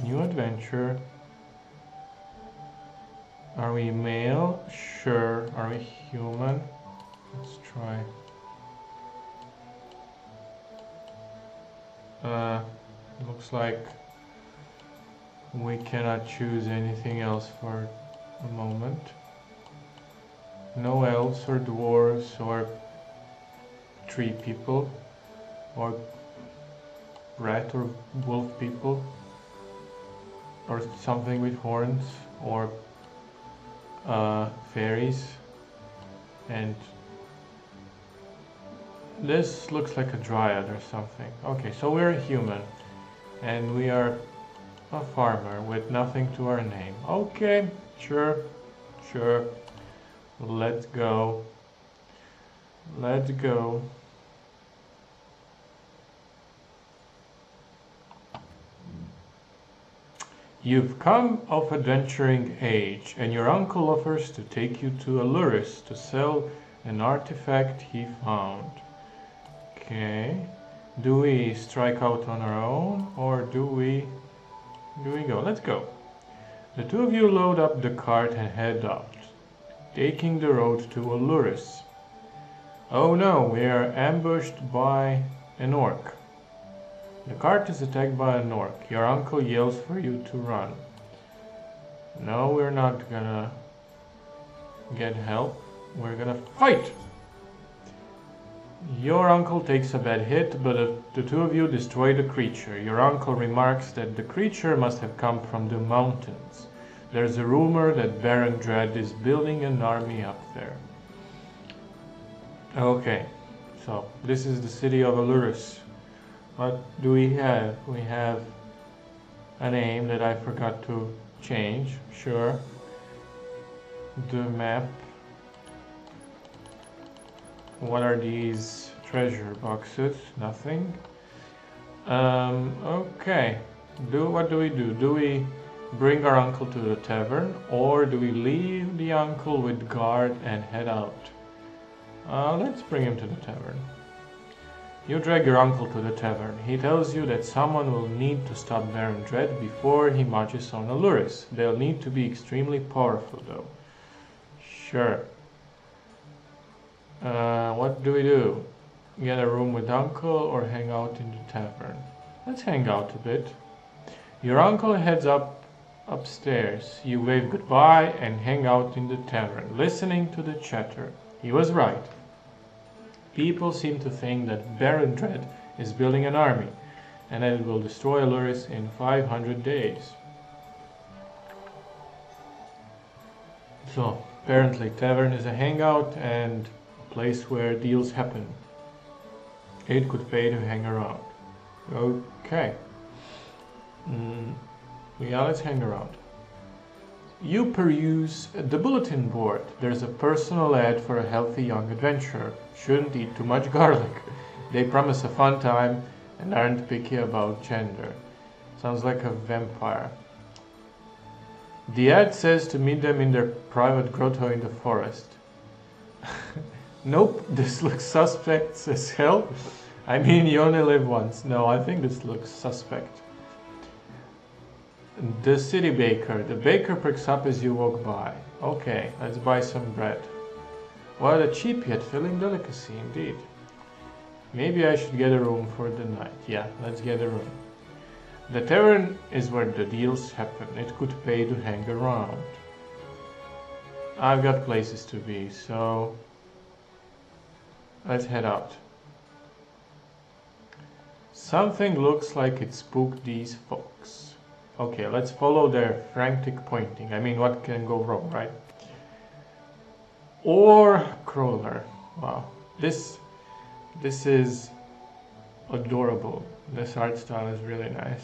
New adventure. Are we male? Sure. Are we human? Let's try. Looks like we cannot choose anything else for a moment. No elves or dwarves or tree people or rat or wolf people or something with horns or fairies. And this looks like a dryad or something. Okay, so we're a human and we are a farmer with nothing to our name. Okay, sure. Let's go. You've come of adventuring age, and your uncle offers to take you to Alluris to sell an artifact he found. Okay. Do we strike out on our own, or do we go? Let's go. The two of you load up the cart and head out, taking the road to Alluris. Oh no, we are ambushed by an orc. The cart is attacked by an orc. Your uncle yells for you to run. No, we're not gonna get help. We're gonna fight! Your uncle takes a bad hit, but the two of you destroy the creature. Your uncle remarks that the creature must have come from the mountains. There's a rumor that Baron Dread is building an army up there. Okay, so this is the city of Alluris. What do we have? We have a name that I forgot to change, sure. The map. What are these treasure boxes? Nothing. Okay. What do we do? Do we bring our uncle to the tavern, or do we leave the uncle with guard and head out? Let's bring him to the tavern. You drag your uncle to the tavern. He tells you that someone will need to stop Baron Dread before he marches on Alluris. They'll need to be extremely powerful, though. Sure. What do we do? Get a room with uncle or hang out in the tavern? Let's hang out a bit. Your uncle heads upstairs. You wave goodbye and hang out in the tavern, listening to the chatter. He was right. People seem to think that Baron Dread is building an army, and that it will destroy Alluris in 500 days. So, apparently tavern is a hangout and a place where deals happen. It could pay to hang around. Okay. Yeah, let's hang around. You peruse the bulletin board. There's a personal ad for a healthy young adventurer. Shouldn't eat too much garlic. They promise a fun time and aren't picky about gender. Sounds like a vampire. The ad says to meet them in their private grotto in the forest. Nope, this looks suspect as hell. I mean, you only live once. No, I think this looks suspect. The city baker. The baker pricks up as you walk by. Okay, let's buy some bread. What a cheap yet filling delicacy, indeed. Maybe I should get a room for the night. Yeah, let's get a room. The tavern is where the deals happen. It could pay to hang around. I've got places to be, so let's head out. Something looks like it spooked these folks. Okay, let's follow their frantic pointing. I mean, what can go wrong, right? Or crawler. Wow, this is adorable. This art style is really nice.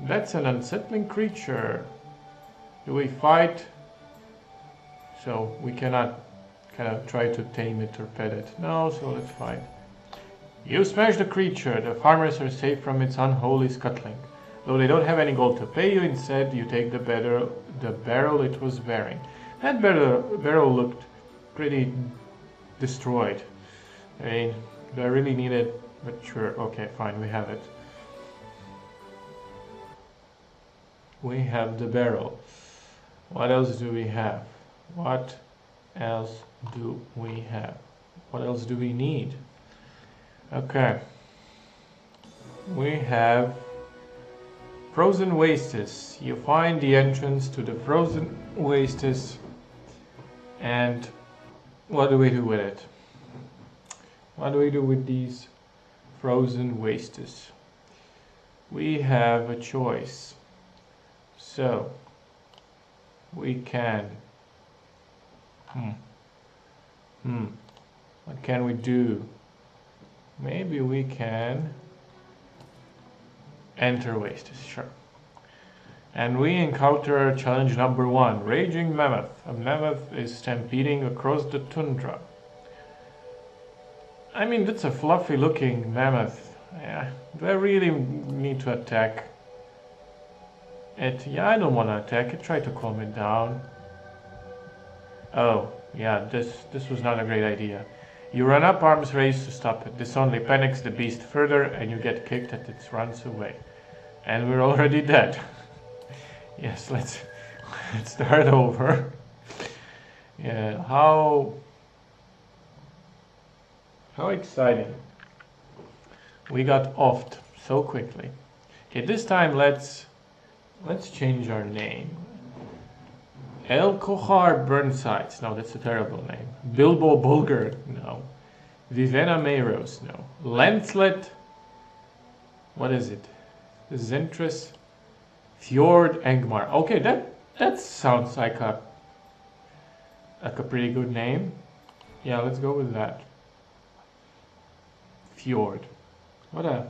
That's an unsettling creature. Do we fight? So we cannot kind of try to tame it or pet it. No, so let's fight. You smash the creature. The farmers are safe from its unholy scuttling. Though they don't have any gold to pay you, instead you take the barrel it was bearing. That barrel looked pretty destroyed. I mean, do I really need it? But sure, okay, fine, we have it. We have the barrel. What else do we have? What else do we have? What else do we need? Okay. We have Frozen Wastes. You find the entrance to the Frozen Wastes, and what do we do with it? What do we do with these Frozen Wastes? We have a choice. So we can what can we do? Maybe we can enter Wastes, sure. And we encounter challenge number 1, Raging Mammoth. A mammoth is stampeding across the tundra. I mean, that's a fluffy looking mammoth. Yeah, do I really need to attack it? Yeah, I don't want to attack it. Try to calm it down. Oh, yeah, this was not a great idea. You run up arms raised to stop it. This only panics the beast further and you get kicked as it runs away. And we're already dead. Yes, let's start over. Yeah, how exciting. We got offed so quickly. Okay, this time let's change our name. El Kohar Burnsides. No, that's a terrible name. Bilbo Bulger. No. Vivenna Mayros. No. Lancelet. What is it? Zentris. Fjord Angmar. Okay, that sounds like a pretty good name. Yeah, let's go with that. Fjord. What a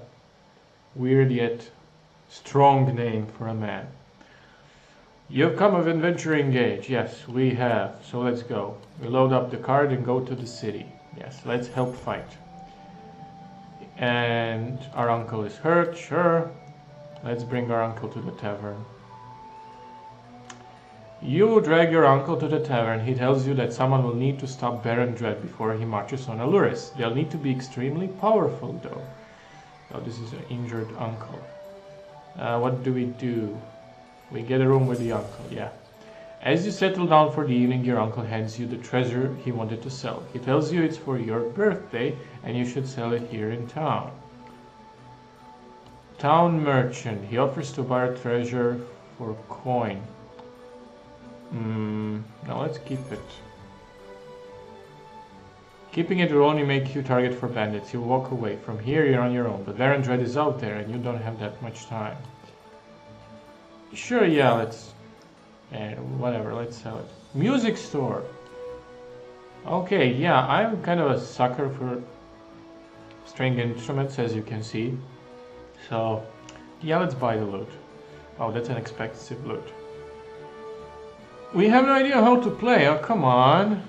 weird yet strong name for a man. You've come of adventuring age. Yes, we have. So let's go. We load up the cart and go to the city. Yes, let's help fight. And our uncle is hurt, sure. Let's bring our uncle to the tavern. You drag your uncle to the tavern. He tells you that someone will need to stop Baron Dread before he marches on Alluris. They'll need to be extremely powerful, though. Oh, this is an injured uncle. What do? We get a room with the uncle, yeah. As you settle down for the evening, your uncle hands you the treasure he wanted to sell. He tells you it's for your birthday and you should sell it here in town. Town merchant. He offers to buy a treasure for coin. Now let's keep it. Keeping it will only make you target for bandits. You'll walk away. From here you're on your own, but Baron Dread is out there and you don't have that much time. Sure, yeah, whatever, let's sell it. Music store. Okay, yeah, I'm kind of a sucker for string instruments, as you can see. So, yeah, let's buy the loot. Oh, that's an expensive loot. We have no idea how to play, oh, come on.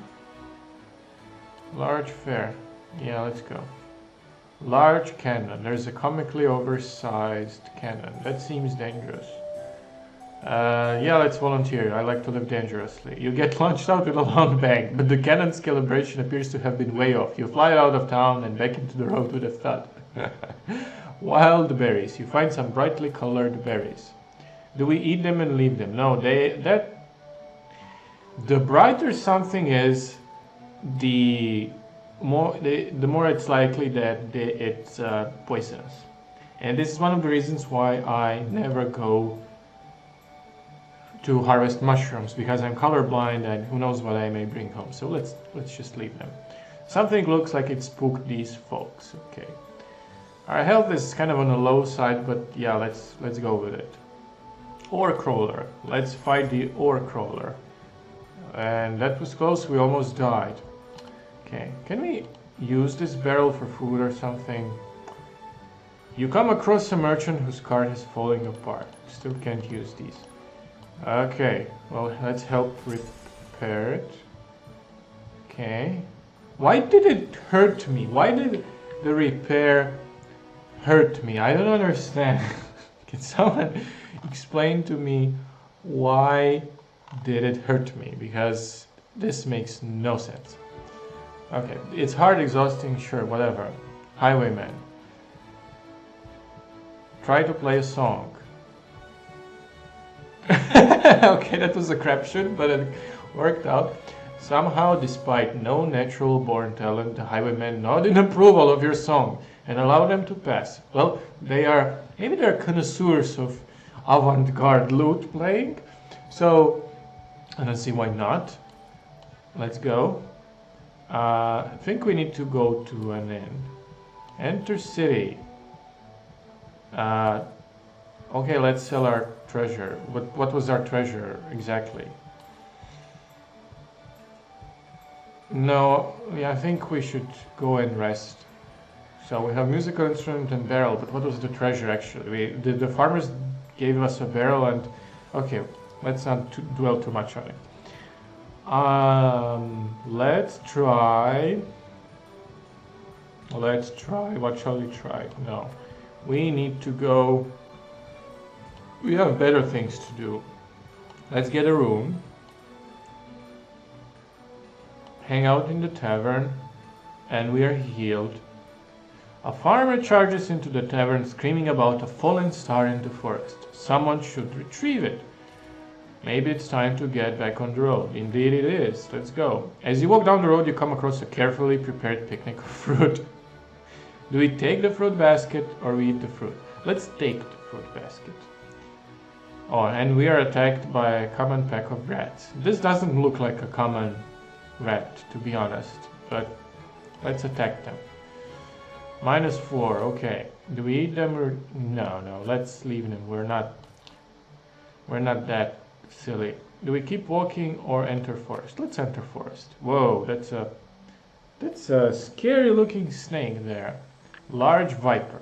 Large fair. Yeah, let's go. Large cannon. There's a comically oversized cannon. That seems dangerous. Yeah, let's volunteer. I like to live dangerously. You get launched out with a long bang, but the cannon's calibration appears to have been way off. You fly out of town and back into the road with a thud. Wild berries. You find some brightly colored berries. Do we eat them and leave them? No, the brighter something is, the more it's likely that it's poisonous. And this is one of the reasons why I never go to harvest mushrooms, because I'm colorblind and who knows what I may bring home. So let's just leave them. Something looks like it spooked these folks. Okay. Our health is kind of on the low side, but yeah, let's go with it. Ore crawler. Let's fight the ore crawler. And that was close. We almost died. Okay. Can we use this barrel for food or something? You come across a merchant whose cart is falling apart. Still can't use these. Okay, well, let's help repair it. Okay. Why did it hurt me? Why did the repair hurt me? I don't understand. Can someone explain to me why did it hurt me? Because this makes no sense. Okay, it's hard, exhausting, sure, whatever. Highwayman. Try to play a song. Okay, that was a crapshoot, but it worked out. Somehow, despite no natural born talent, the highwaymen nod in approval of your song and allow them to pass. Well, maybe they're connoisseurs of avant-garde lute playing, so I don't see why not. Let's go. I think we need to go to an inn. Enter city. Okay, let's sell our treasure. What was our treasure exactly? No, yeah, I think we should go and rest. So we have musical instrument and barrel, but what was the treasure actually? The farmers gave us a barrel and... Okay, let's not dwell too much on it. Let's try... What shall we try? No. We need to go... We have better things to do. Let's get a room. Hang out in the tavern. And we are healed. A farmer charges into the tavern screaming about a fallen star in the forest. Someone should retrieve it. Maybe it's time to get back on the road. Indeed it is. Let's go. As you walk down the road, you come across a carefully prepared picnic of fruit. Do we take the fruit basket or we eat the fruit? Let's take the fruit basket. Oh, and we are attacked by a common pack of rats. This doesn't look like a common rat, to be honest, but let's attack them. -4, okay. Do we eat them or... No, let's leave them. We're not that silly. Do we keep walking or enter forest? Let's enter forest. Whoa, that's a scary looking snake there. Large viper.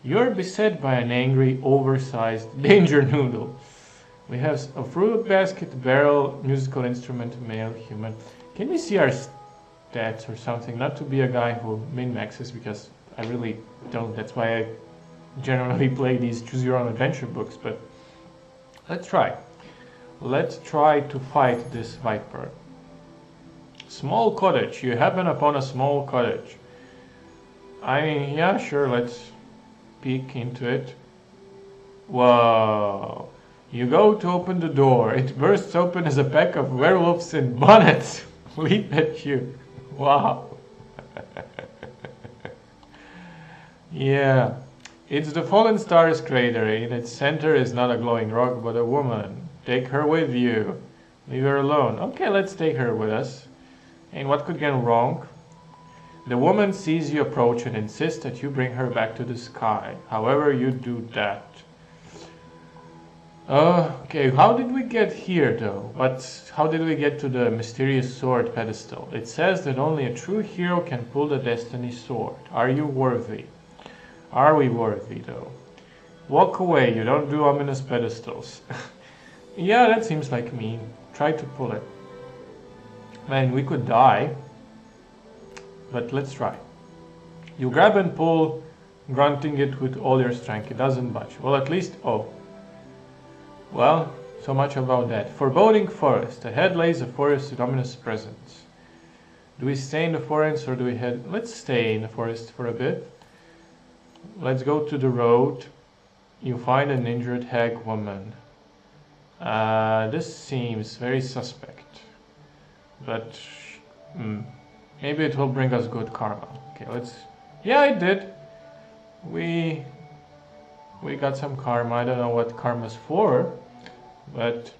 You're beset by an angry, oversized danger noodle. We have a fruit basket, barrel, musical instrument, male, human. Can we see our stats or something? Not to be a guy who min-maxes, because I really don't. That's why I generally play these choose your own adventure books, but let's try. Let's try to fight this viper. Small cottage. You happen upon a small cottage. I mean, yeah, sure, let's peek into it. Whoa. You go to open the door. It bursts open as a pack of werewolves in bonnets leap at you. Wow. Yeah. It's the fallen star's crater. In its center is not a glowing rock, but a woman. Take her with you. Leave her alone. Okay, let's take her with us. And what could go wrong? The woman sees you approach and insists that you bring her back to the sky. However, you do that. Okay, how did we get here though? How did we get to the mysterious sword pedestal? It says that only a true hero can pull the destiny sword. Are you worthy? Are we worthy though? Walk away, you don't do ominous pedestals. Yeah, that seems like me. Try to pull it. Man, we could die. But let's try. You grab and pull, grunting it with all your strength. It doesn't budge. Well, at least... Oh. Well, so much about that. Foreboding forest. Ahead lays a forest with ominous presence. Do we stay in the forest or do we head... Let's stay in the forest for a bit. Let's go to the road. You find an injured hag woman. This seems very suspect. But... maybe it will bring us good karma. Okay, let's... Yeah, it did. We got some karma. I don't know what karma's for, but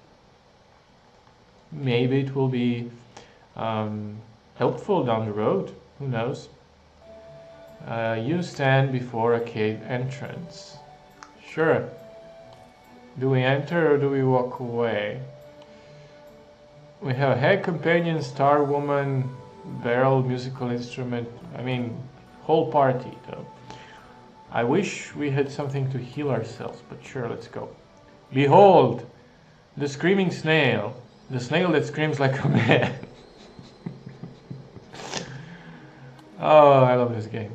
maybe it will be helpful down the road. Who knows? You stand before a cave entrance. Sure. Do we enter or do we walk away? We have hag companion, star woman, barrel, musical instrument. I mean, whole party though. I wish we had something to heal ourselves, but sure, let's go. Behold, the screaming snail. The snail that screams like a man. Oh, I love this game.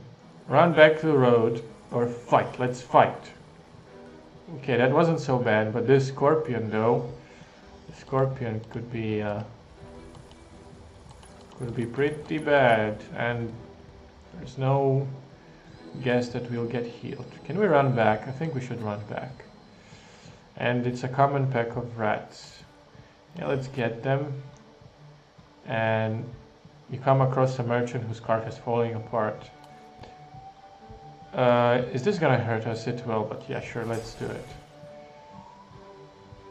Run back to the road or fight. Let's fight. Okay, that wasn't so bad, but this scorpion though. The scorpion could be pretty bad, and there's no guess that we'll get healed. Can we run back? I think we should run back. And it's a common pack of rats. Yeah, let's get them. And you come across a merchant whose cart is falling apart. Is this gonna hurt us? It will, but yeah, sure, let's do it.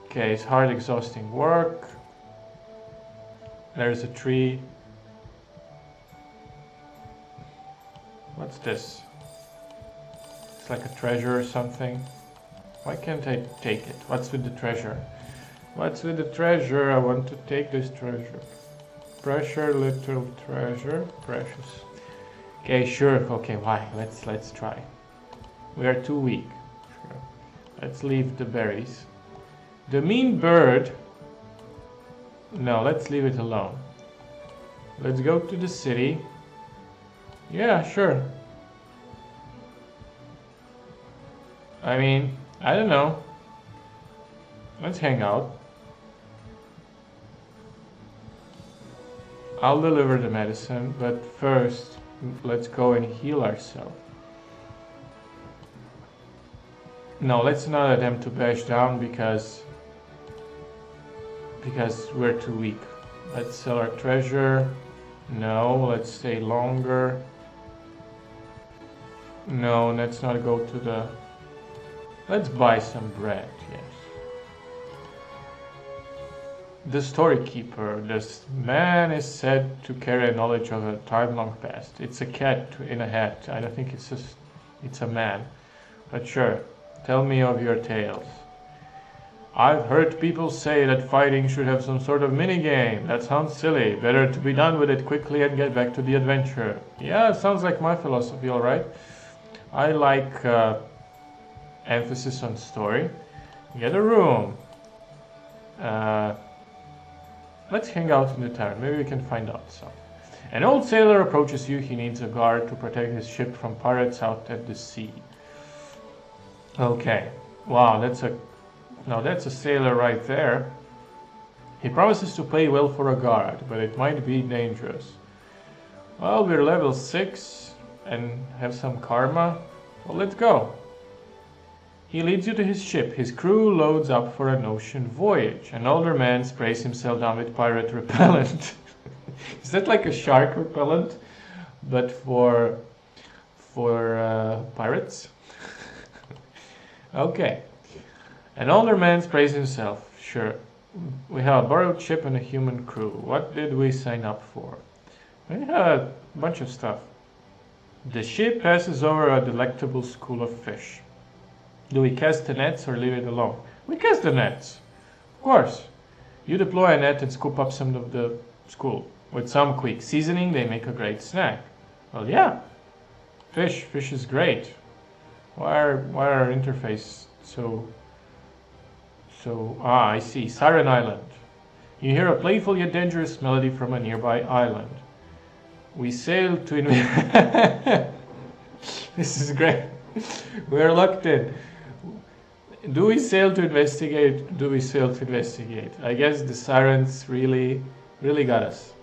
Okay, it's hard, exhausting work. There's a tree. What's this? It's like a treasure or something. Why can't I take it? What's with the treasure? What's with the treasure? I want to take this treasure. Pressure, little treasure, precious. Okay, sure. Okay, why? Let's try. We are too weak. Sure. Let's leave the berries. The mean bird. No, let's leave it alone. Let's go to the city. Yeah, sure. I mean, I don't know. Let's hang out. I'll deliver the medicine, but first, let's go and heal ourselves. No, let's not attempt to bash down because we're too weak. Let's sell our treasure. No, let's stay longer. No, let's not go to the... Let's buy some bread, yes. The storykeeper. This man is said to carry a knowledge of a time long past. It's a cat in a hat. I don't think it's a man. But sure, tell me of your tales. I've heard people say that fighting should have some sort of minigame. That sounds silly. Better to be done with it quickly and get back to the adventure. Yeah, it sounds like my philosophy, alright. I like emphasis on story. Get a room. Let's hang out in the tavern. Maybe we can find out something. An old sailor approaches you. He needs a guard to protect his ship from pirates out at the sea. Okay. Wow, that's a sailor right there. He promises to pay well for a guard, but it might be dangerous. Well, we're level 6 and have some karma. Well, let's go. He leads you to his ship. His crew loads up for an ocean voyage. An older man sprays himself down with pirate repellent. Is that like a shark repellent, but for pirates? Okay. An older man sprays himself. Sure. We have a borrowed ship and a human crew. What did we sign up for? We had a bunch of stuff. The ship passes over a delectable school of fish. Do we cast the nets or leave it alone? We cast the nets. Of course. You deploy a net and scoop up some of the school. With some quick seasoning, they make a great snack. Well, yeah. Fish is great. Why are our interface so... I see. Siren Island. You hear a playful yet dangerous melody from a nearby island. We sail to... This is great. We're locked in. Do we sail to investigate? Do we sail to investigate? I guess the sirens really got us.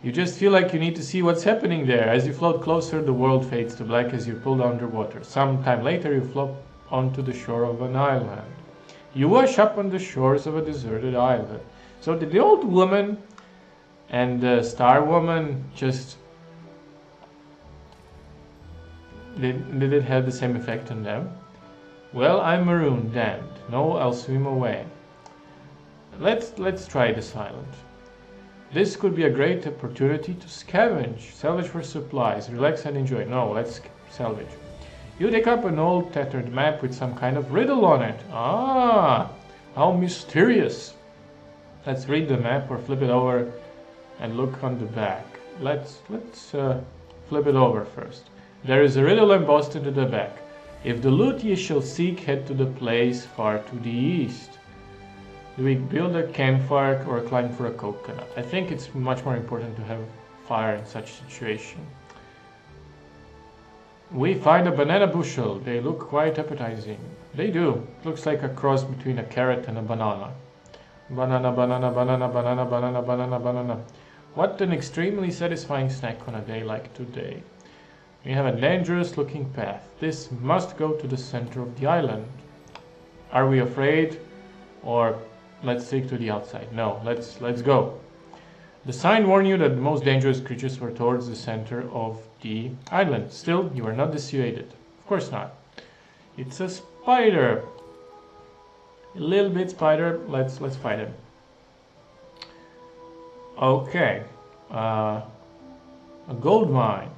You just feel like you need to see what's happening there. As you float closer, the world fades to black as you're pulled underwater. Sometime later, you float onto the shore of an island. You wash up on the shores of a deserted island. So did the old woman and the star woman just... Did it have the same effect on them? Well, I'm marooned, damned. No, I'll swim away. Let's try this island. This could be a great opportunity to scavenge. Salvage for supplies. Relax and enjoy. No, let's salvage. You take up an old tattered map with some kind of riddle on it. Ah, how mysterious. Let's read the map or flip it over and look on the back. Let's flip it over first. There is a riddle embossed into the back. If the loot ye shall seek, head to the place far to the east. Do we build a campfire or climb for a coconut? I think it's much more important to have fire in such situation. We find a banana bushel. They look quite appetizing. They do. Looks like a cross between a carrot and a banana. Banana, banana, banana, banana, banana, banana, banana. What an extremely satisfying snack on a day like today. We have a dangerous looking path. This must go to the center of the island. Are we afraid? Or let's stick to the outside? No, let's go. The sign warned you that the most dangerous creatures were towards the center of the island. Still, you are not dissuaded. Of course not. It's a spider. A little bit spider. Let's fight him. Okay. A gold mine.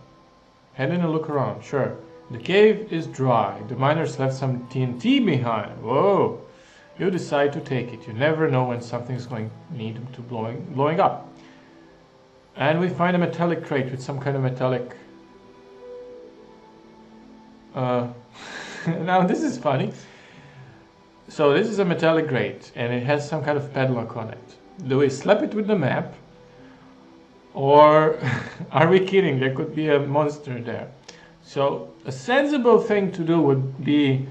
Head in and look around. Sure. The cave is dry. The miners left some TNT behind. Whoa. You decide to take it. You never know when something's going to need to blowing up. And we find a metallic crate with some kind of metallic... Now this is funny. So this is a metallic crate and it has some kind of padlock on it. Do we slap it with the map? Or are we kidding? There could be a monster there. So a sensible thing to do would be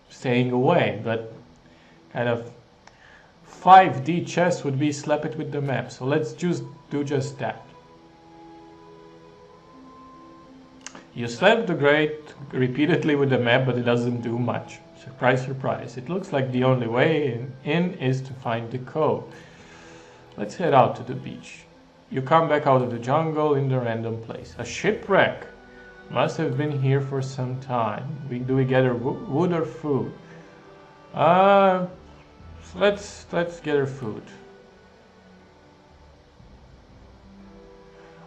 staying away, but kind of 5D chess would be slap it with the map. So let's just do just that. You slap the grate repeatedly with the map, but it doesn't do much. Surprise, surprise. It looks like the only way in is to find the code. Let's head out to the beach. You come back out of the jungle in the random place. A shipwreck. Must have been here for some time. Do we gather wood or food? Let's gather food.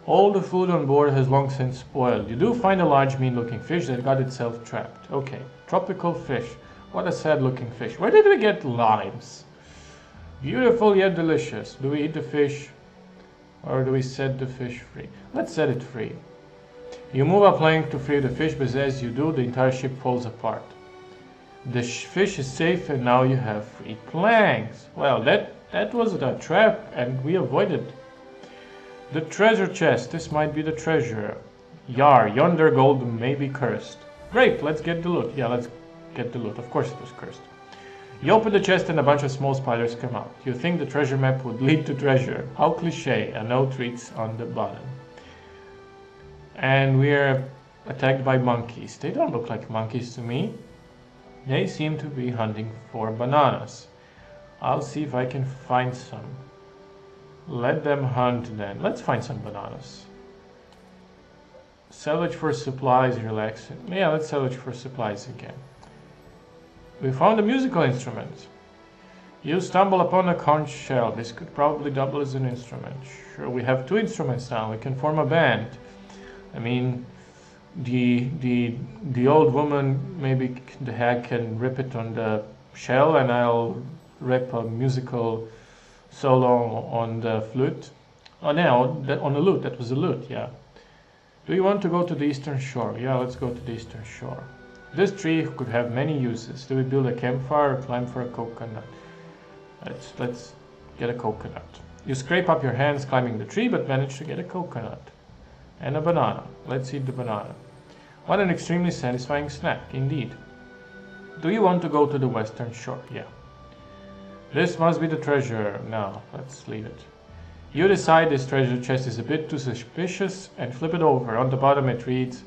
All the food on board has long since spoiled. You do find a large mean-looking fish that got itself trapped. Okay, tropical fish. What a sad-looking fish. Where did we get limes? Beautiful yet delicious. Do we eat the fish or do we set the fish free? Let's set it free. You move a plank to free the fish, but as you do, the entire ship falls apart. The fish is safe and now you have free planks. Well, that was a trap and we avoided. The treasure chest. This might be the treasure. Yar, yonder gold may be cursed. Great, let's get the loot. Yeah, let's get the loot. Of course it was cursed. You open the chest and a bunch of small spiders come out. You think the treasure map would lead to treasure. How cliche. A note reads on the bottom. And we're attacked by monkeys. They don't look like monkeys to me. They seem to be hunting for bananas. I'll see if I can find some. Let them hunt then. Let's find some bananas. Salvage for supplies, relaxing. Yeah, let's salvage for supplies again. We found a musical instrument. You stumble upon a conch shell. This could probably double as an instrument. Sure, we have two instruments now. We can form a band. I mean, the old woman maybe the hack can rip it on the shell and I'll rip a musical solo on the flute. Oh no, on the lute. That was a lute, yeah. Do you want to go to the eastern shore? Yeah, let's go to the eastern shore. This tree could have many uses. Do we build a campfire or climb for a coconut? Let's get a coconut. You scrape up your hands climbing the tree, but manage to get a coconut. And a banana. Let's eat the banana. What an extremely satisfying snack, indeed. Do you want to go to the western shore? Yeah. This must be the treasure. No, let's leave it. You decide this treasure chest is a bit too suspicious and flip it over. On the bottom it reads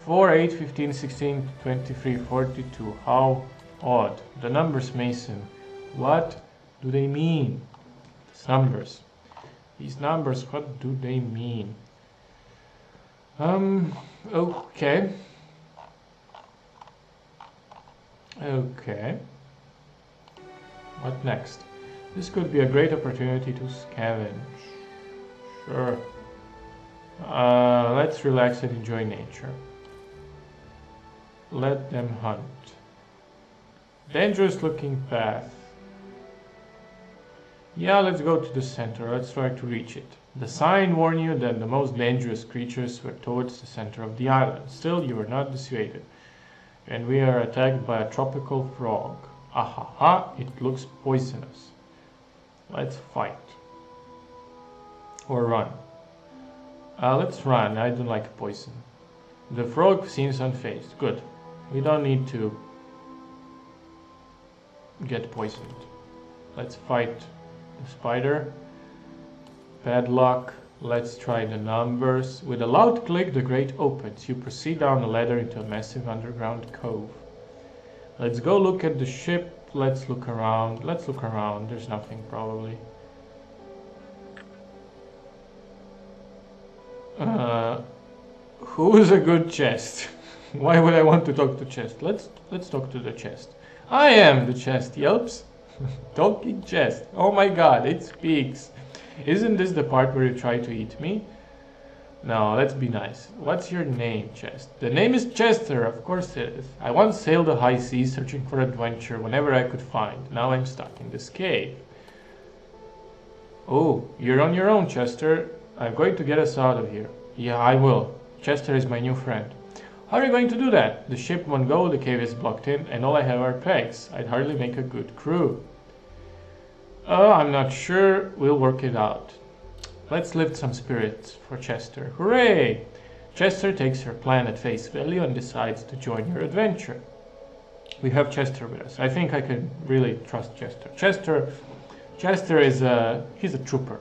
4, 8, 15, 16, 23, 42. How odd. The numbers, Mason. What do they mean? These numbers. These numbers, what do they mean? Okay. Okay. What next? This could be a great opportunity to scavenge. Sure. Let's relax and enjoy nature. Let them hunt. Dangerous looking path. Yeah, let's go to the center. Let's try to reach it. The sign warned you that the most dangerous creatures were towards the center of the island. Still, you were not dissuaded. And we are attacked by a tropical frog. Ahaha, it looks poisonous. Let's fight. Or run. Let's run. I don't like poison. The frog seems unfazed. Good. We don't need to get poisoned. Let's fight the spider. Padlock. Let's try the numbers. With a loud click, the grate opens. You proceed down the ladder into a massive underground cove. Let's go look at the ship. Let's look around. Let's look around. There's nothing probably. Who's a good chest? Why would I want to talk to chest? Let's talk to the chest. I am the chest, yelps. Talking chest. Oh my god, it speaks. Isn't this the part where you try to eat me? No, let's be nice. What's your name, chest? The name is Chester, of course it is. I once sailed the high seas searching for adventure whenever I could find. Now I'm stuck in this cave. Oh, you're on your own, Chester. I'm going to get us out of here. Yeah, I will. Chester is my new friend. How are you going to do that? The ship won't go, the cave is blocked in, and all I have are pegs. I'd hardly make a good crew. I'm not sure. We'll work it out. Let's lift some spirits for Chester. Hooray! Chester takes your plan at face value and decides to join your adventure. We have Chester with us. I think I can really trust Chester. Chester is he's a trooper.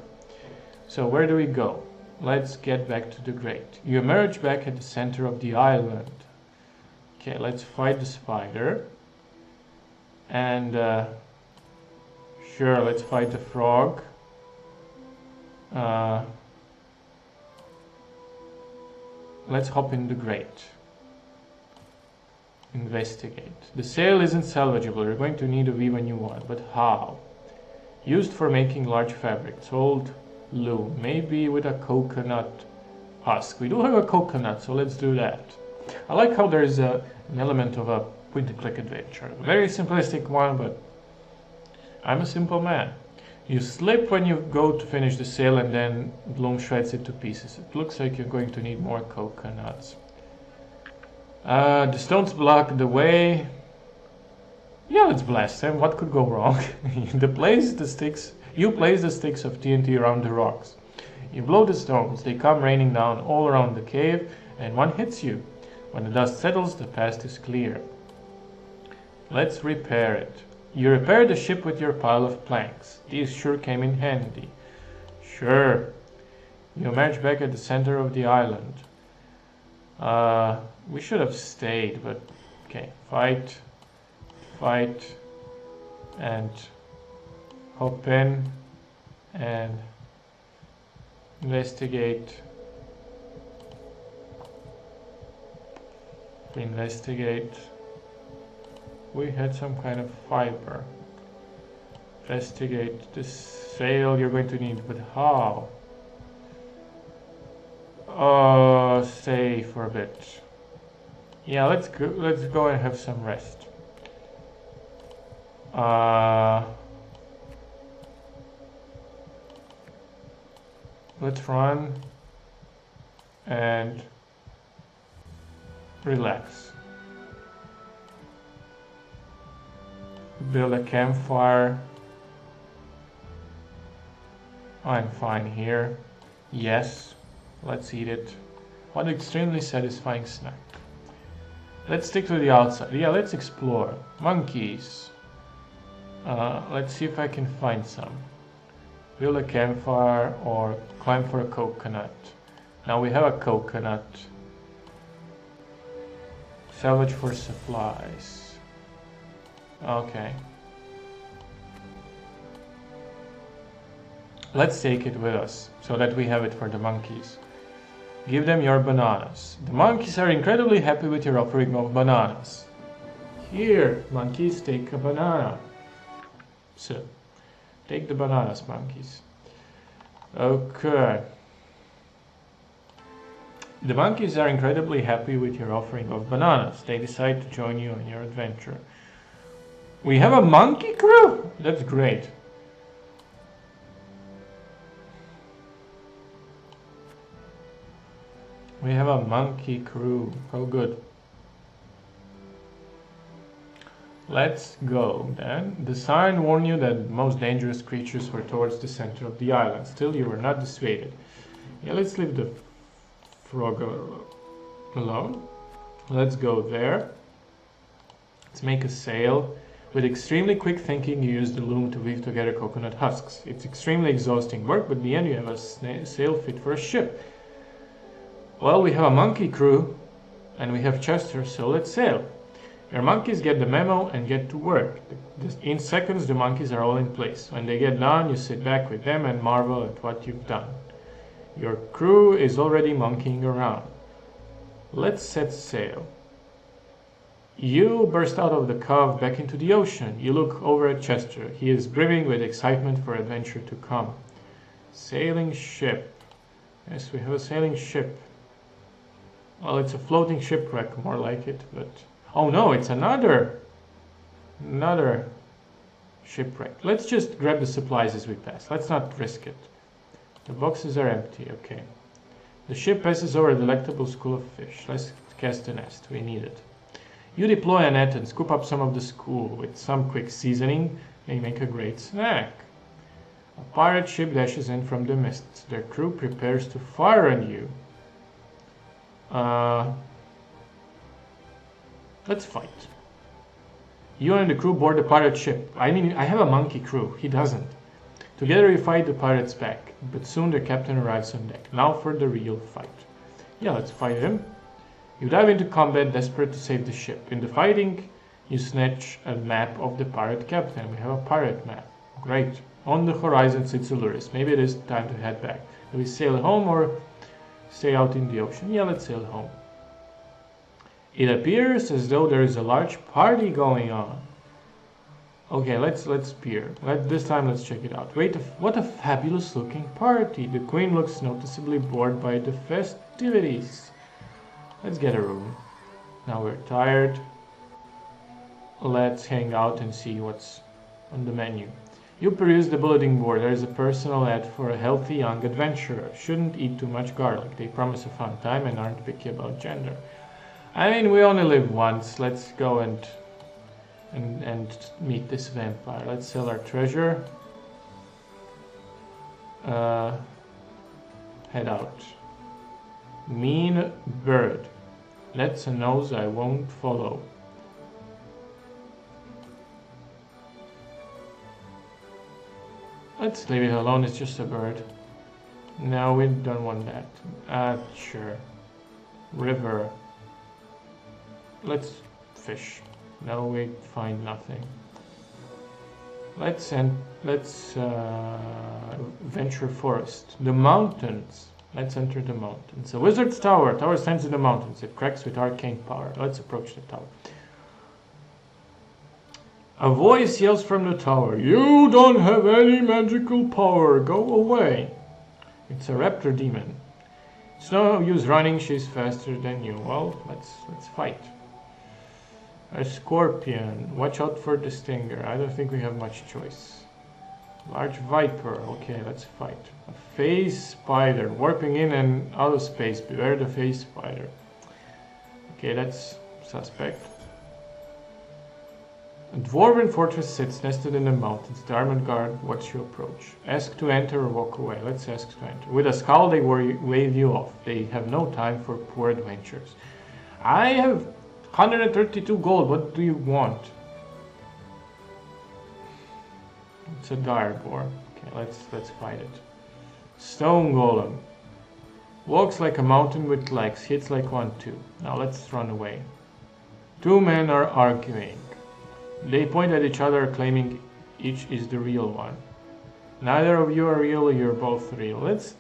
So where do we go? Let's get back to the grate. You emerge back at the center of the island. Okay, let's fight the spider. And sure, let's fight the frog. Let's hop in the grate. Investigate. The sail isn't salvageable. You're going to need to weave a new one. But how? Used for making large fabrics. Old loom. Maybe with a coconut husk. We do have a coconut, so let's do that. I like how there's an element of a point-and-click adventure. Very simplistic one, but I'm a simple man. You slip when you go to finish the sail and then Bloom shreds it to pieces. It looks like you're going to need more coconuts. The stones block the way. Yeah, let's blast them. What could go wrong? You place the sticks of TNT around the rocks. You blow the stones. They come raining down all around the cave and one hits you. When the dust settles, the past is clear. Let's repair it. You repair the ship with your pile of planks. These sure came in handy. Sure. You emerge back at the center of the island. We should have stayed, but okay. Fight, and hop in, and investigate. We had some kind of fiber. Investigate the sail you're going to need, but how? Stay for a bit. Yeah, let's go and have some rest. Let's run and relax. Build a campfire. I'm fine here. Yes, let's eat it. What an extremely satisfying snack. Let's stick to the outside. Yeah, let's explore. Monkeys. Let's see if I can find some. Build a campfire or climb for a coconut. Now we have a coconut. Salvage for supplies. Okay. Let's take it with us so that we have it for the monkeys. Give them your bananas. The monkeys are incredibly happy with your offering of bananas. Here, monkeys, take a banana. So, take the bananas, monkeys. Okay. The monkeys are incredibly happy with your offering of bananas. They decide to join you on your adventure. We have a monkey crew? That's great. We have a monkey crew. How good. Let's go then. The sign warned you that most dangerous creatures were towards the center of the island. Still, you were not dissuaded. Yeah, let's leave the frog alone. Let's go there. Let's make a sail. With extremely quick thinking, you use the loom to weave together coconut husks. It's extremely exhausting work, but in the end you have a sail fit for a ship. Well, we have a monkey crew, and we have Chester, so let's sail. Your monkeys get the memo and get to work. In seconds, the monkeys are all in place. When they get done, you sit back with them and marvel at what you've done. Your crew is already monkeying around. Let's set sail. You burst out of the cove back into the ocean. You look over at Chester. He is brimming with excitement for adventure to come. Sailing ship. Yes, we have a sailing ship. Well, it's a floating shipwreck, more like it, but... Oh no, it's another shipwreck. Let's just grab the supplies as we pass. Let's not risk it. The boxes are empty, okay. The ship passes over a delectable school of fish. Let's cast a nest, we need it. You deploy a net and scoop up some of the school. With some quick seasoning, they make a great snack. A pirate ship dashes in from the mists. Their crew prepares to fire on you. Let's fight. You and the crew board the pirate ship. I mean, I have a monkey crew. He doesn't. Together you fight the pirates back, but soon the captain arrives on deck. Now for the real fight. Yeah, let's fight him. You dive into combat, desperate to save the ship. In the fighting, you snatch a map of the pirate captain. We have a pirate map. Great. On the horizon sits Alluris. Maybe it is time to head back. Do we sail home or stay out in the ocean? Yeah, let's sail home. It appears as though there is a large party going on. Okay, let's peer. This time let's check it out. Wait, what a fabulous looking party. The queen looks noticeably bored by the festivities. Let's get a room. Now we're tired. Let's hang out and see what's on the menu. You peruse the bulletin board. There is a personal ad for a healthy young adventurer. Shouldn't eat too much garlic. They promise a fun time and aren't picky about gender. I mean, we only live once. Let's go and meet this vampire. Let's sell our treasure. Head out. Mean bird. That's a nose I won't follow. Let's leave it alone, it's just a bird. No, we don't want that. Sure. River. Let's fish. No, we find nothing. Let's venture forest. The mountains. Let's enter the mountains. A wizard's tower. Tower stands in the mountains. It cracks with arcane power. Let's approach the tower. A voice yells from the tower. You don't have any magical power. Go away. It's a raptor demon. It's no use running. She's faster than you. Well, let's fight. A scorpion. Watch out for the stinger. I don't think we have much choice. Large viper. Okay, let's fight. A phase spider. Warping in and out of space. Beware the phase spider. Okay, that's suspect. A dwarven fortress sits nested in the mountains. The armored guard watch you approach. Ask to enter or walk away. Let's ask to enter. With a scowl they wave you off. They have no time for poor adventures. I have 132 gold. What do you want? It's a dire boar. Okay, let's fight it. Stone golem. Walks like a mountain with legs. Hits like one too. Now let's run away. Two men are arguing. They point at each other, claiming each is the real one. Neither of you are real, you're both real. Let's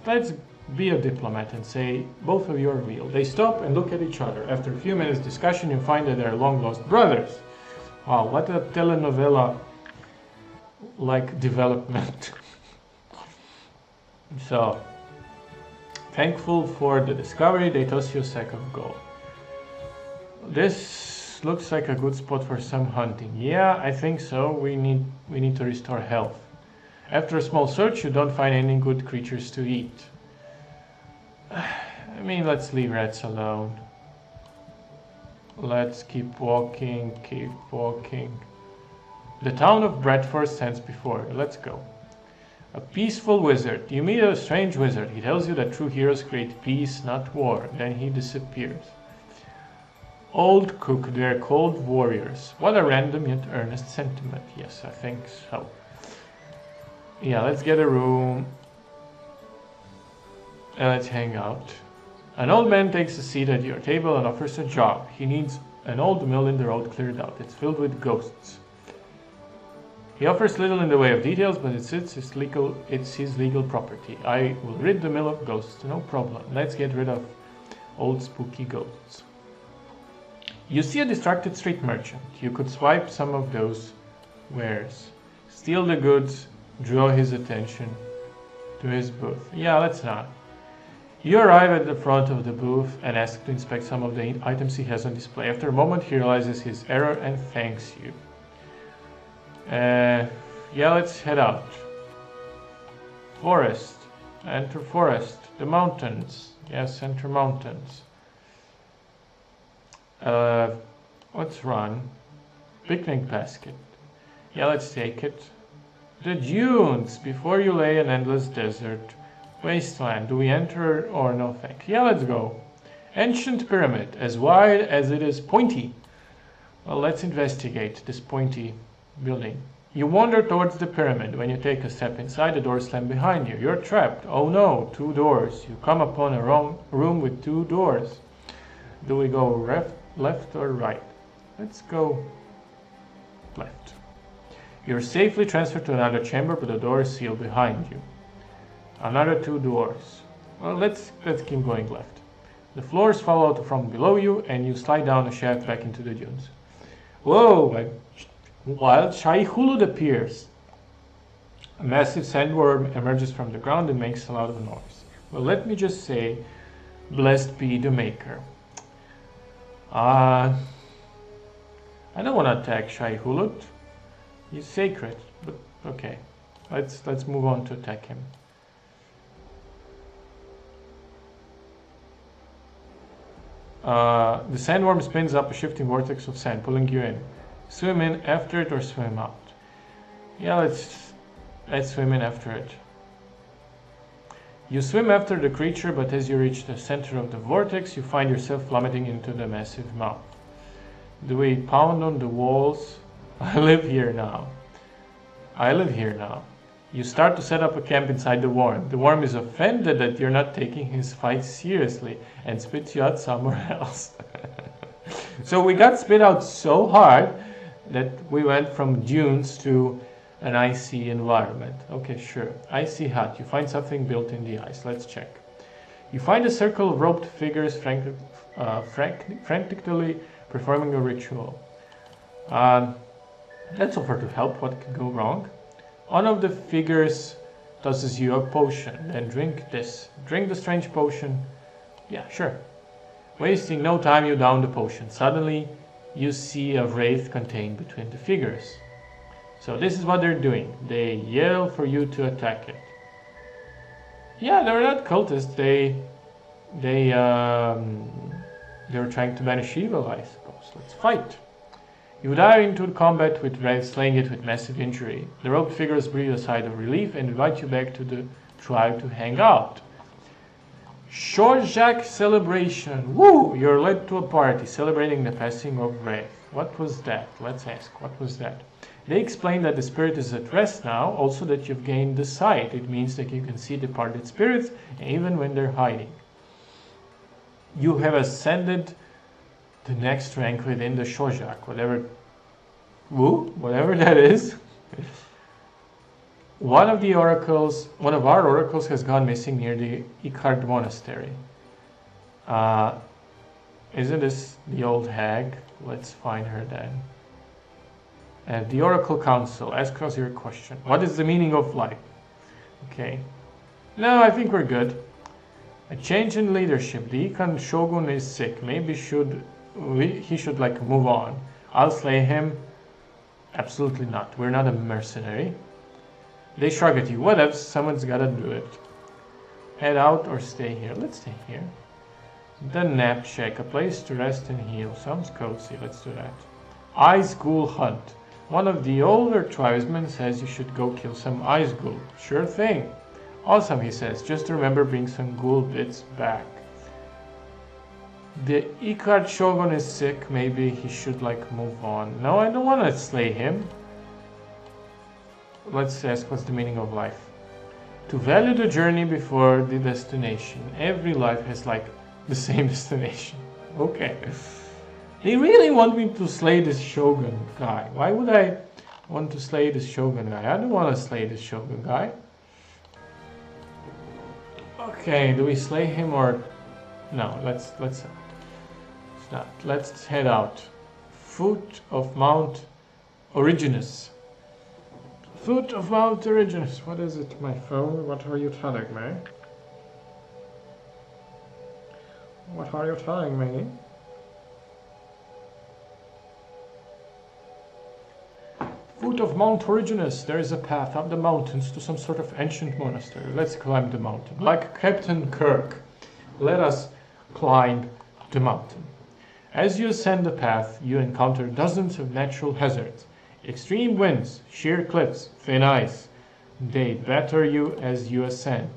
be a diplomat and say both of you are real. They stop and look at each other. After a few minutes discussion, you find that they're long-lost brothers. Wow, what a telenovela-like development. So, thankful for the discovery, they toss you a sack of gold. This looks like a good spot for some hunting. Yeah, I think so. We need to restore health. After a small search, you don't find any good creatures to eat. I mean, let's leave rats alone. Let's keep walking, keep walking. The town of Bradford stands before you. Let's go. A peaceful wizard. You meet a strange wizard. He tells you that true heroes create peace, not war. Then he disappears. Old cook, they're called warriors. What a random yet earnest sentiment. Yes, I think so. Yeah, let's get a room. And let's hang out. An old man takes a seat at your table and offers a job. He needs an old mill in the road cleared out. It's filled with ghosts. He offers little in the way of details, but it's his legal property. I will rid the mill of ghosts, no problem. Let's get rid of old spooky ghosts. You see a distracted street merchant. You could swipe some of those wares, steal the goods, draw his attention to his booth. Yeah, let's not. You arrive at the front of the booth and ask to inspect some of the items he has on display. After a moment, he realizes his error and thanks you. Yeah, let's head out. Forest. Enter forest. The mountains. Yes, enter mountains. Let's run. Picnic basket. Yeah, let's take it. The dunes. Before you lay an endless desert. Wasteland. Do we enter or no thanks? Yeah, let's go. Ancient pyramid. As wide as it is pointy. Well, let's investigate this pointy building. You wander towards the pyramid. When you take a step inside, the doors slam behind you. You're trapped. Oh no, 2 doors. You come upon a room with 2 doors. Do we go left or right? Let's go left. You're safely transferred to another chamber, but the door is sealed behind you. Another 2 doors. Well, let's keep going left. The floors fall out from below you, and you slide down a shaft back into the dunes. Whoa! A wild Shai-Hulud appears. A massive sandworm emerges from the ground and makes a lot of noise. Well, let me just say, blessed be the maker. I don't want to attack Shai-Hulud. He's sacred, but okay. Let's move on to attack him. The sandworm spins up a shifting vortex of sand, pulling you in. Swim in after it or swim out? Yeah, let's swim in after it. You swim after the creature, but as you reach the center of the vortex, you find yourself plummeting into the massive mouth. Do we pound on the walls? I live here now. You start to set up a camp inside the worm. The worm is offended that you're not taking his fight seriously and spits you out somewhere else. So we got spit out so hard that we went from dunes to an icy environment. Okay, sure. Icy hut. You find something built in the ice. Let's check. You find a circle of robed figures frantically performing a ritual. Let's offer to help. What could go wrong? One of the figures tosses you a potion. Then drink this. Drink the strange potion. Yeah, sure. Wasting no time, you down the potion. Suddenly, you see a wraith contained between the figures. So this is what they're doing. They yell for you to attack it. Yeah, they're not cultists. They're trying to banish evil, I suppose. Let's fight. You dive into combat with Wraith, slaying it with massive injury. The robed figures breathe a sigh of relief and invite you back to the tribe to hang out. Shorjak celebration. Woo! You're led to a party celebrating the passing of Wraith. What was that? Let's ask. What was that? They explain that the spirit is at rest now, also that you've gained the sight. It means that you can see departed spirits even when they're hiding. You have ascended the next rank within the Shorjak, whatever that is. One of our oracles has gone missing near the Ecart monastery. Isn't this the old hag? Let's find her then. The Oracle Council, ask us your question. What is the meaning of life? Okay. No, I think we're good. A change in leadership. The Ikan Shogun is sick. Maybe he should move on. I'll slay him. Absolutely not. We're not a mercenary. They shrug at you. What if someone's gotta do it? Head out or stay here? Let's stay here. The Nap Shack. A place to rest and heal. Sounds cozy. Let's do that. Ice Ghoul Hunt. One of the older tribesmen says you should go kill some ice ghoul. Sure thing. Awesome, he says. Just remember bring some ghoul bits back. The Ecart Shogun is sick. Maybe he should move on. No, I don't want to slay him. Let's ask what's the meaning of life. To value the journey before the destination. Every life has the same destination. Okay. They really want me to slay this Shogun guy. Why would I want to slay this Shogun guy? I don't want to slay this Shogun guy. Okay, do we slay him or no? Let's not. Let's head out. Foot of Mount Originus. Foot of Mount Originus. What is it, my phone? What are you telling me? What are you telling me? Foot of Mount Originus. There is a path up the mountains to some sort of ancient monastery. Let's climb the mountain. Like Captain Kirk, let us climb the mountain. As you ascend the path, you encounter dozens of natural hazards. Extreme winds, sheer cliffs, thin ice. They batter you as you ascend.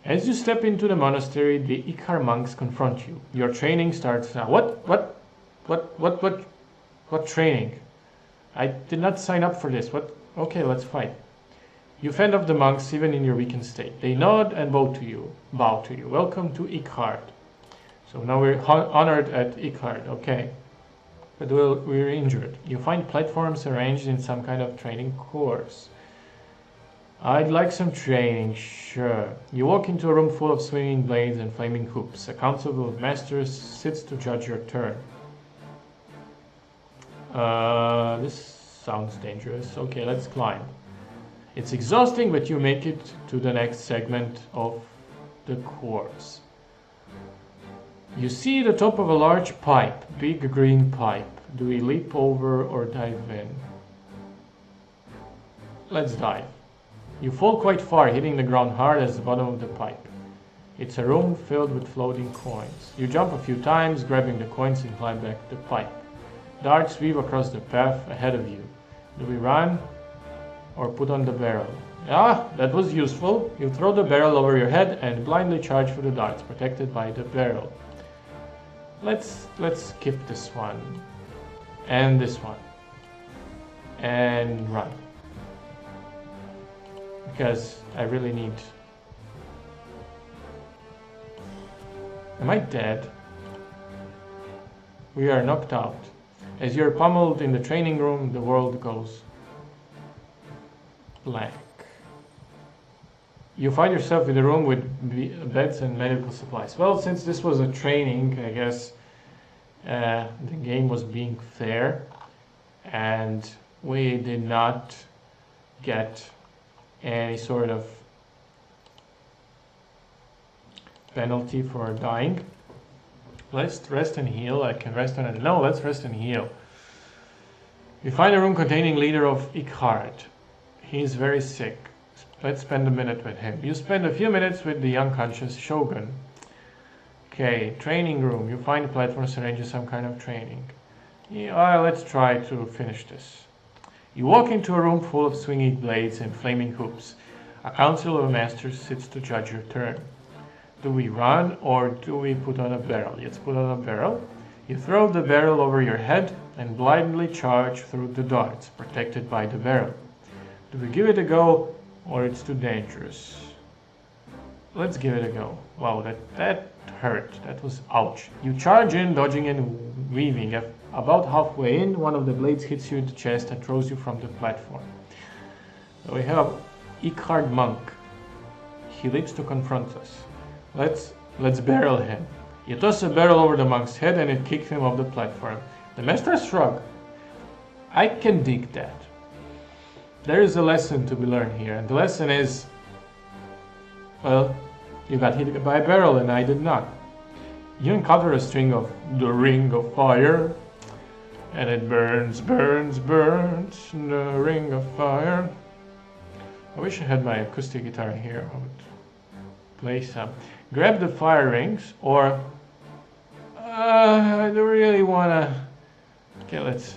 As you step into the monastery, the Ecart monks confront you. Your training starts now. What training? I did not sign up for this. What? Okay, let's fight. You fend off the monks even in your weakened state. They nod and bow to you. Welcome to Ecart. So now we're honored at Ecart. Okay. But we're injured. You find platforms arranged in some kind of training course. I'd like some training, sure. You walk into a room full of swinging blades and flaming hoops. A council of masters sits to judge your turn. This sounds dangerous. Okay, let's climb. It's exhausting, but you make it to the next segment of the course. You see the top of a large pipe, big green pipe. Do we leap over or dive in? Let's dive. You fall quite far, hitting the ground hard as the bottom of the pipe. It's a room filled with floating coins. You jump a few times, grabbing the coins and climb back the pipe. Darts weave across the path ahead of you. Do we run or put on the barrel? Ah, that was useful. You throw the barrel over your head and blindly charge for the darts, protected by the barrel. Let's skip this one. And this one. And run. Because I really need... Am I dead? We are knocked out. As you're pummeled in the training room, the world goes blank. You find yourself in a room with beds and medical supplies. Well, since this was a training, I guess the game was being fair, and we did not get any sort of penalty for dying. Let's rest and heal. I can rest on it. No, let's rest and heal. You find a room containing leader of Ecart. He's very sick. Let's spend a minute with him. You spend a few minutes with the unconscious Shogun. Okay, training room. You find the platforms arranged some kind of training. Yeah, let's try to finish this. You walk into a room full of swinging blades and flaming hoops. A council of masters sits to judge your turn. Do we run or do we put on a barrel? Let's put on a barrel. You throw the barrel over your head and blindly charge through the darts, protected by the barrel. Do we give it a go or it's too dangerous? Let's give it a go. Wow, that hurt. That was ouch. You charge in, dodging and weaving. About halfway in, one of the blades hits you in the chest and throws you from the platform. So we have Ecart monk. He leaps to confront us. Let's barrel him. You toss a barrel over the monk's head and it kicks him off the platform. The master shrug. I can dig that. There is a lesson to be learned here, and the lesson is, well, you got hit by a barrel and I did not. You encounter a string of the ring of fire, and it burns, burns, burns, the ring of fire. I wish I had my acoustic guitar here. I would play some. Grab the fire rings, or I don't really wanna. Okay, let's.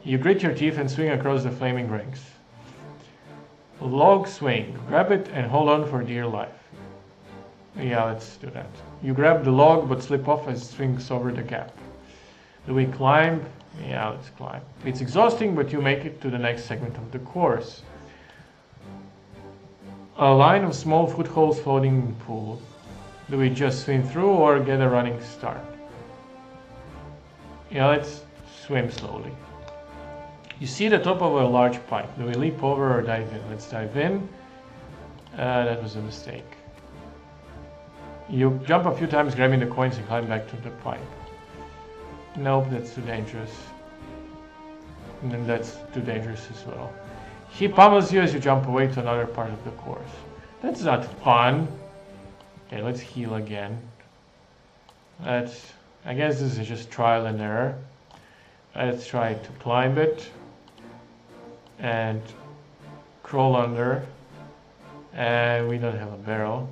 You grit your teeth and swing across the flaming rings. Log swing. Grab it and hold on for dear life. Yeah, let's do that. You grab the log but slip off as it swings over the gap. Do we climb? Yeah, let's climb. It's exhausting, but you make it to the next segment of the course. A line of small footholds floating in the pool. Do we just swim through or get a running start? Yeah, let's swim slowly. You see the top of a large pipe. Do we leap over or dive in? Let's dive in. That was a mistake. You jump a few times, grabbing the coins and climb back to the pipe. Nope, that's too dangerous. And then that's too dangerous as well. He pummels you as you jump away to another part of the course. That's not fun. Okay, let's heal again. I guess this is just trial and error. Let's try to climb it. And crawl under. And we don't have a barrel.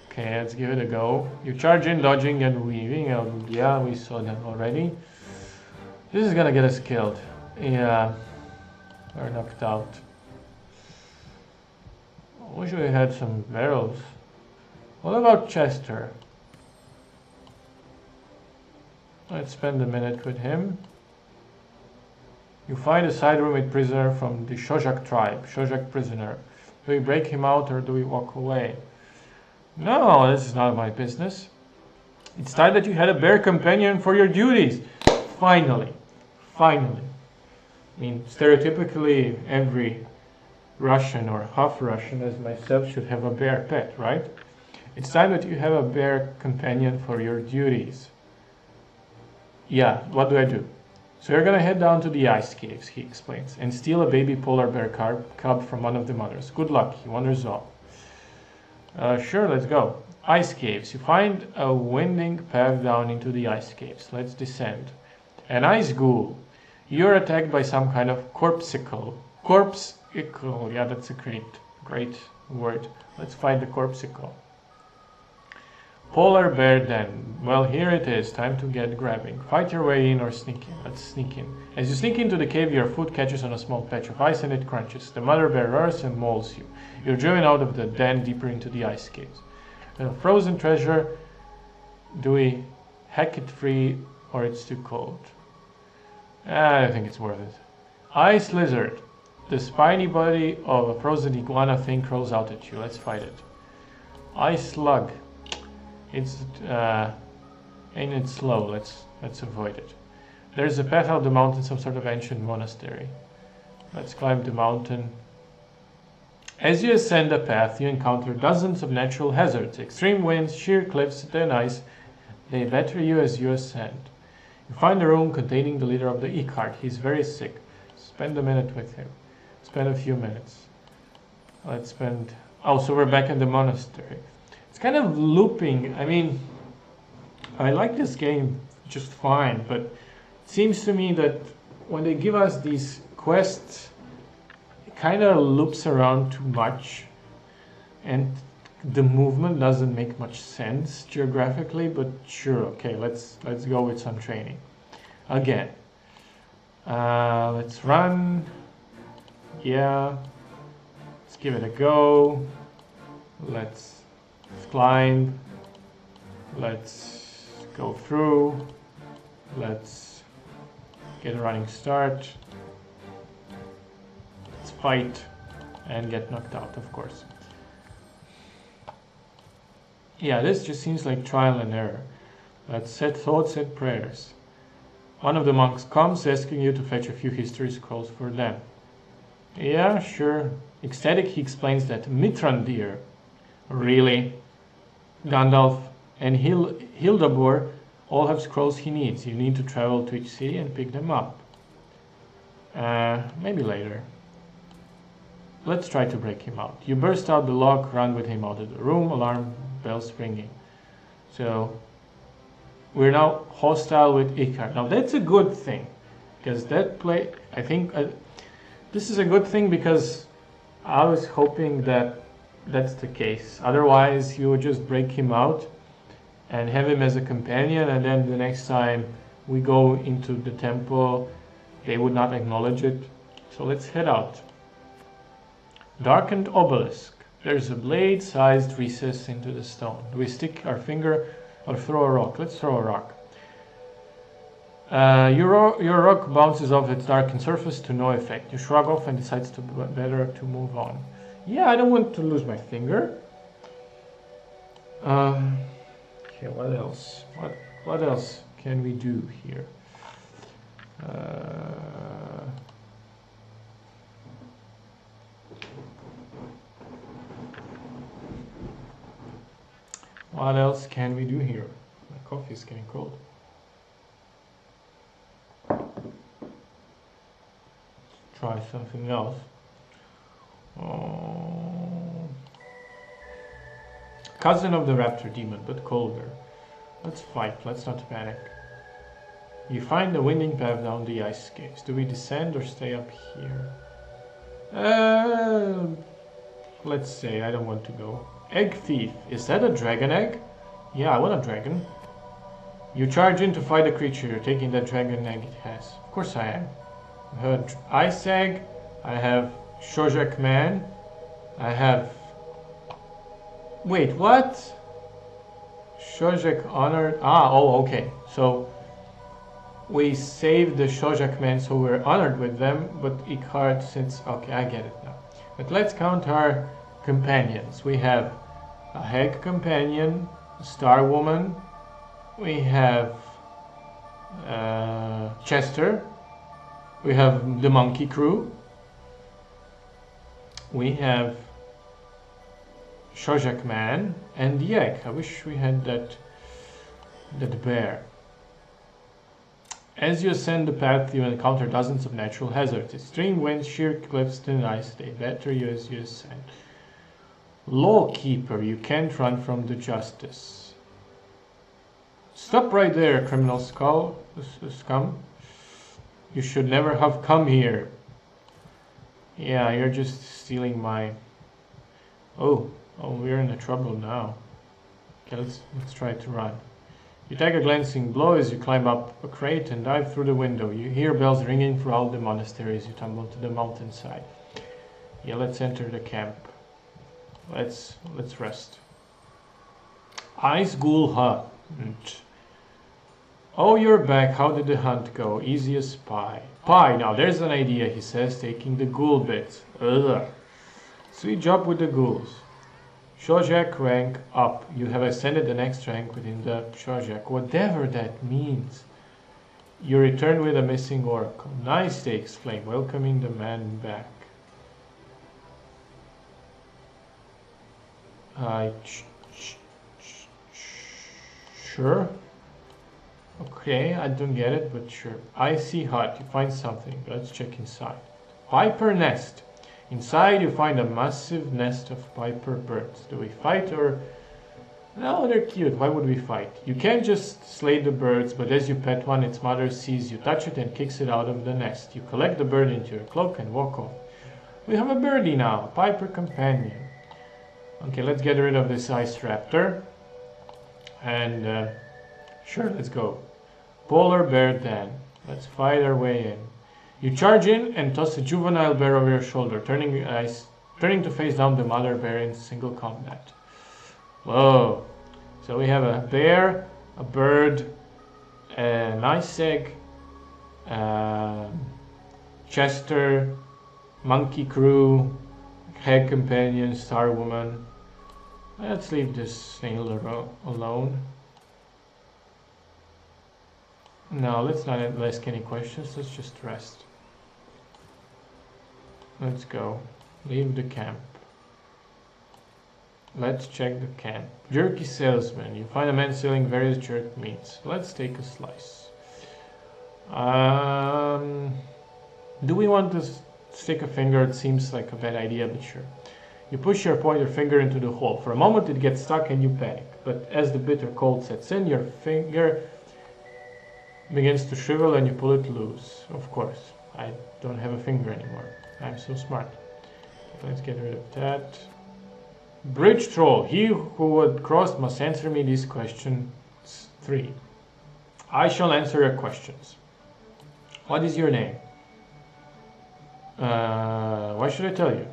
Okay, let's give it a go. You charge in, dodging and weaving. Yeah, we saw that already. This is gonna get us killed. Yeah, we're knocked out. I wish we had some barrels. What about Chester? Let's spend a minute with him. You find a side room with prisoner from the Shojak tribe. Shojak prisoner. Do we break him out or do we walk away? No, this is not my business. It's time that you had a bear companion for your duties. Finally. Finally. I mean, stereotypically, every Russian or half Russian as myself should have a bear pet, right? It's time that you have a bear companion for your duties. Yeah, what do I do? So you're gonna head down to the ice caves, he explains, and steal a baby polar bear cub from one of the mothers. Good luck, he wanders off. Sure, let's go. Ice caves. You find a winding path down into the ice caves. Let's descend. An ice ghoul. You're attacked by some kind of corpsicle. Corpsicle, yeah, that's a great word. Let's fight the corpsicle. Polar bear den. Well, here it is. Time to get grabbing. Fight your way in or sneak in. Let's sneak in. As you sneak into the cave, your foot catches on a small patch of ice and it crunches. The mother bear roars and mauls you. You're driven out of the den deeper into the ice caves. A frozen treasure. Do we hack it free or it's too cold? I think it's worth it. Ice lizard. The spiny body of a frozen iguana thing crawls out at you. Let's fight it. Ice slug. It's ain't it slow? Let's avoid it. There's a path out the mountain, some sort of ancient monastery. Let's climb the mountain. As you ascend the path, you encounter dozens of natural hazards, extreme winds, sheer cliffs, and ice. They batter you as you ascend. You find a room containing the leader of the Ecart. He's very sick. Spend a minute with him. Spend a few minutes. Let's spend... Oh, so we're back in the monastery. It's kind of looping. I mean, I like this game just fine, but it seems to me that when they give us these quests, it kind of loops around too much, and the movement doesn't make much sense geographically. But sure, okay, let's go with some training. Again, let's run. Yeah, let's give it a go. Let's climb. Let's go through. Let's get a running start. Let's fight and get knocked out, of course. Yeah, this just seems like trial and error. Let's set thoughts and prayers. One of the monks comes asking you to fetch a few history scrolls for them. Yeah, sure. Ecstatic, he explains that Mithrandir, really, Gandalf and Hildebor all have scrolls he needs. You need to travel to each city and pick them up. Maybe later. Let's try to break him out. You burst out the lock, run with him out of the room, alarm bells ringing. So, we're now hostile with Iker. Now that's a good thing, because I think this is a good thing because I was hoping that that's the case. Otherwise, you would just break him out and have him as a companion, and then the next time we go into the temple, they would not acknowledge it. So let's head out. Darkened Obelisk. There's a blade-sized recess into the stone. Do we stick our finger or throw a rock? Let's throw a rock. Your rock bounces off its darkened surface to no effect. You shrug off and decides to better to move on. Yeah, I don't want to lose my finger. Okay, what else? What else can we do here? What else can we do here? My coffee is getting cold. Let's try something else. Cousin of the raptor demon, but colder. Let's fight, let's not panic. You find the winding path down the ice caves. Do we descend or stay up here? Let's say I don't want to go. Egg thief. Is that a dragon egg? Yeah, I want a dragon. You charge in to fight a creature. You're taking that dragon egg it has. Of course I am. I have ice egg. I have Shojak man. I have... Wait, what? Shojak honored... oh, okay. So... we saved the Shojak men, so we're honored with them, but Ecart since... Okay, I get it now. But let's count our companions. We have a hag companion, a star woman. We have Chester. We have the monkey crew. We have Shojak man and the egg. I wish we had that bear. As you ascend the path, you encounter dozens of natural hazards. Extreme winds, sheer cliffs, thin ice. They batter you as you ascend. Lawkeeper, you can't run from the justice. Stop right there, criminal scum. You should never have come here. Yeah, you're just stealing my... Oh, we're in trouble now. Okay, let's try to run. You take a glancing blow as you climb up a crate and dive through the window. You hear bells ringing through all the monasteries. You tumble to the mountainside. Yeah, let's enter the camp. Let's rest. Ice Ghoul Hunt. Oh, you're back. How did the hunt go? Easy as pie. Pie. Now there's an idea, he says, taking the ghoul bit. Ugh. Sweet job with the ghouls. Shojak rank up. You have ascended the next rank within the Shojak. Whatever that means. You return with a missing oracle. Nice, they exclaim, welcoming the man back. Sure. Okay, I don't get it, but sure. Icy hut. You find something. Let's check inside. Piper nest. Inside you find a massive nest of piper birds. Do we fight or... No, they're cute. Why would we fight? You can't just slay the birds, but as you pet one, its mother sees you touch it and kicks it out of the nest. You collect the bird into your cloak and walk off. We have a birdie now, a piper companion. Okay, let's get rid of this ice raptor. And sure, let's go. Polar bear den. Let's fight our way in. You charge in and toss a juvenile bear over your shoulder, turning to face down the mother bear in single combat. Whoa. So we have a bear, a bird, an ice egg, Chester, monkey crew, hag companion, star woman. Let's leave this snail alone. No, let's not ask any questions. Let's just rest. Let's go. Leave the camp. Let's check the camp. Jerky salesman. You find a man selling various jerk meats. Let's take a slice. Do we want to stick a finger? It seems like a bad idea, but sure. You push your pointer finger into the hole. For a moment it gets stuck and you panic. But as the bitter cold sets in, your finger begins to shrivel and you pull it loose. Of course, I don't have a finger anymore. I'm so smart. Let's get rid of that. Bridge troll. He who would cross must answer me these questions 3. I shall answer your questions. What is your name? Why should I tell you?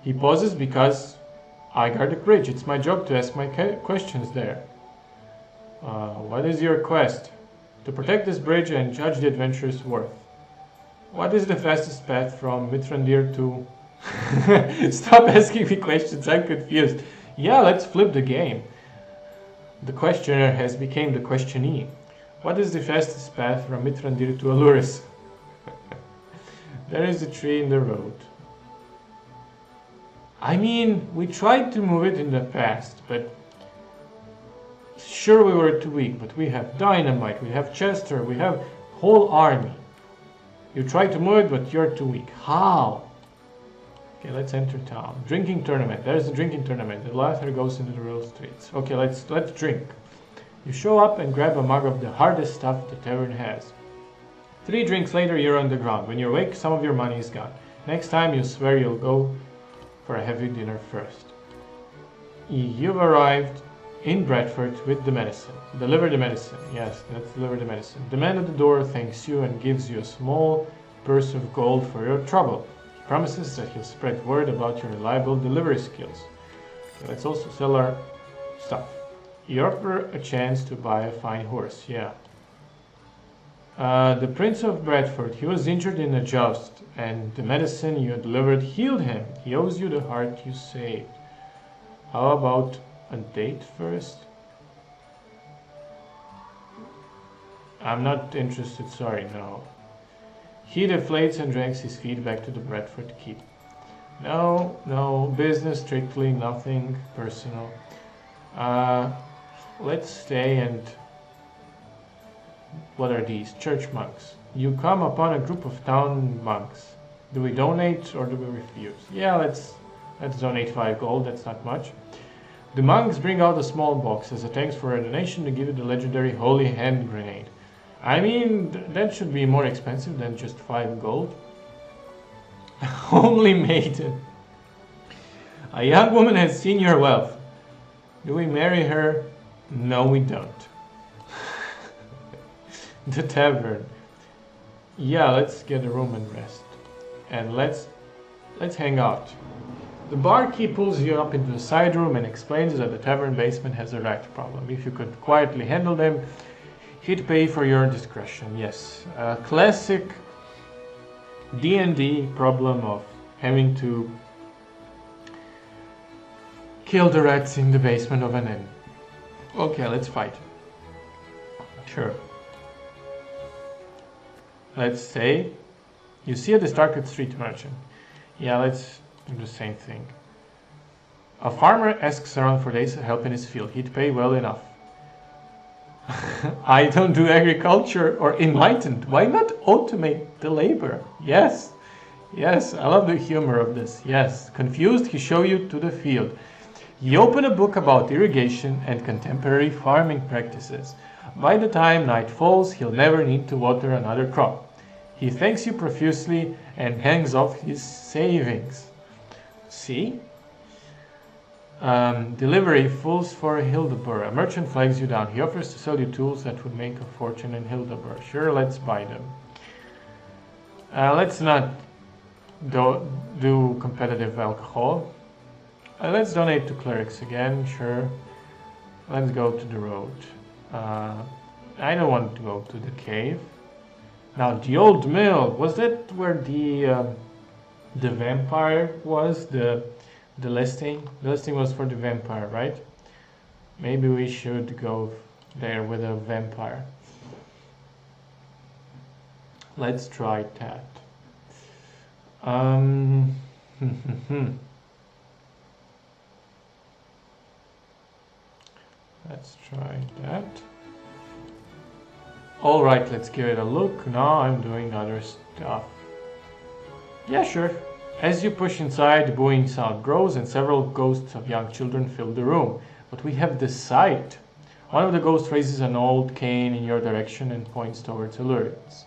He pauses because I guard the bridge. It's my job to ask my questions there. What is your quest? To protect this bridge and judge the adventurer's worth. What is the fastest path from Mithrandir to... Stop asking me questions, I'm confused. Yeah, let's flip the game. The questioner has become the questionee. What is the fastest path from Mitrandir to Alluris? There is a tree in the road. I mean, we tried to move it in the past, but sure we were too weak, but we have dynamite, we have Chester, we have whole army. You try to move it, but you're too weak. How? Okay, let's enter town. Drinking tournament. There's the drinking tournament. The latter goes into the real streets. Okay, let's drink. You show up and grab a mug of the hardest stuff the tavern has. 3 drinks later, you're on the ground. When you're awake, some of your money is gone. Next time, you swear you'll go for a heavy dinner first. You've arrived in Bradford with the medicine. Deliver the medicine. Yes, let's deliver the medicine. The man at the door thanks you and gives you a small purse of gold for your trouble. He promises that he'll spread word about your reliable delivery skills. Okay, let's also sell our stuff. You offer a chance to buy a fine horse. Yeah. The Prince of Bradford, he was injured in a joust, and the medicine you delivered healed him. He owes you the heart you saved. How about a date first? I'm not interested, sorry, no. He deflates and drags his feet back to the Bradford Keep. No, business strictly, nothing personal. Let's stay and... What are these? Church monks. You come upon a group of town monks. Do we donate or do we refuse? Yeah, let's donate 5 gold, that's not much. The monks bring out a small box as a thanks for a donation to give you the legendary Holy Hand Grenade. I mean, that should be more expensive than just 5 gold. Homely maiden. A young woman has seen your wealth. Do we marry her? No, we don't. The tavern. Yeah, let's get a room and rest. And let's hang out. The barkeep pulls you up into the side room and explains that the tavern basement has a rat problem. If you could quietly handle them, he'd pay for your discretion. Yes, a classic D&D problem of having to kill the rats in the basement of an inn. Okay, let's fight. Sure. Let's say you see a distarted street merchant. Yeah, let's do the same thing. A farmer asks around for days help in his field. He'd pay well enough. I don't do agriculture or enlightened. Why not automate the labor? Yes, I love the humor of this. Yes, confused, he show you to the field. You open a book about irrigation and contemporary farming practices. By the time night falls, he'll never need to water another crop. He thanks you profusely and hangs off his savings. See? Delivery fools for Hildebor. A merchant flags you down. He offers to sell you tools that would make a fortune in Hildebor. Sure, let's buy them. Let's not do competitive alcohol. Let's donate to clerics again. Sure. Let's go to the road. I don't want to go to the cave. Now, the old mill. Was that where the vampire was? The listing? The listing was for the vampire, right? Maybe we should go there with a vampire. Let's try that. Let's try that. Alright, let's give it a look. Now I'm doing other stuff. Yeah, sure. As you push inside, the booing sound grows and several ghosts of young children fill the room. But we have the sight. One of the ghosts raises an old cane in your direction and points towards Alluris.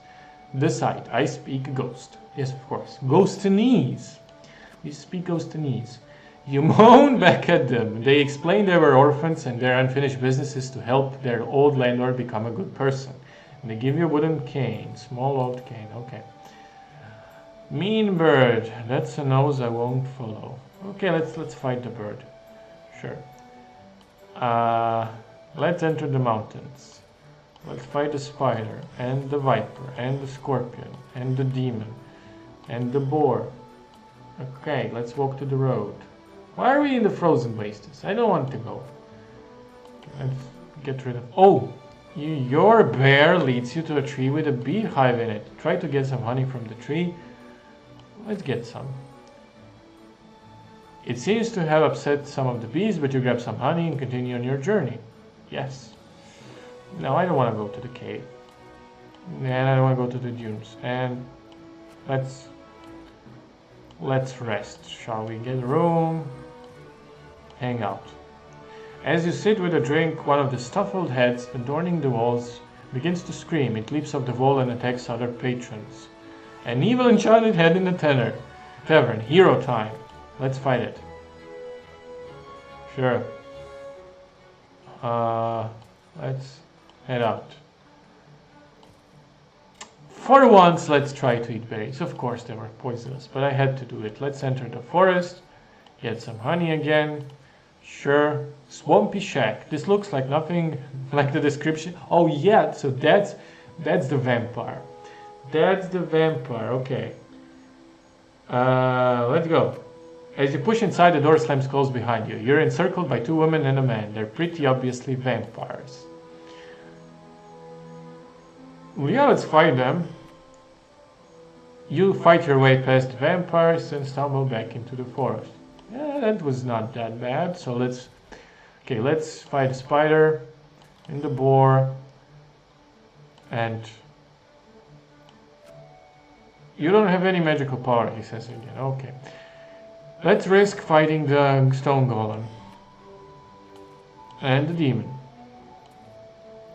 The sight. I speak ghost. Yes, of course. Ghostinese. We speak Ghostinese. You moan back at them. They explain they were orphans and their unfinished business is to help their old landlord become a good person. And they give you a wooden cane. Small old cane. Okay. Mean bird. That's a nose I won't follow. Okay, let's fight the bird. Sure. Let's enter the mountains. Let's fight the spider and the viper and the scorpion and the demon and the boar. Okay, let's walk to the road. Why are we in the frozen wastes? I don't want to go. Let's get rid of... Oh! Your bear leads you to a tree with a beehive in it. Try to get some honey from the tree. Let's get some. It seems to have upset some of the bees, but you grab some honey and continue on your journey. Yes. No, I don't want to go to the cave. And I don't want to go to the dunes. And let's rest. Shall we get a room? Hang out. As you sit with a drink, one of the stuffed heads adorning the walls begins to scream. It leaps off the wall and attacks other patrons. An evil enchanted head in the tavern. Hero time. Let's fight it. Sure. Let's head out. For once, let's try to eat berries. Of course, they were poisonous, but I had to do it. Let's enter the forest. Get some honey again. Sure. Swampy shack. This looks like nothing like the description. Oh yeah, so that's the vampire. That's the vampire. Okay. Let's go. As you push inside, the door slams closed behind you. You're encircled by two women and a man. They're pretty obviously vampires. Yeah, let's fight them. You fight your way past the vampires and stumble back into the forest. Yeah, that was not that bad. So let's fight the spider and the boar. And you don't have any magical power, he says again. Okay. Let's risk fighting the stone golem. And the demon.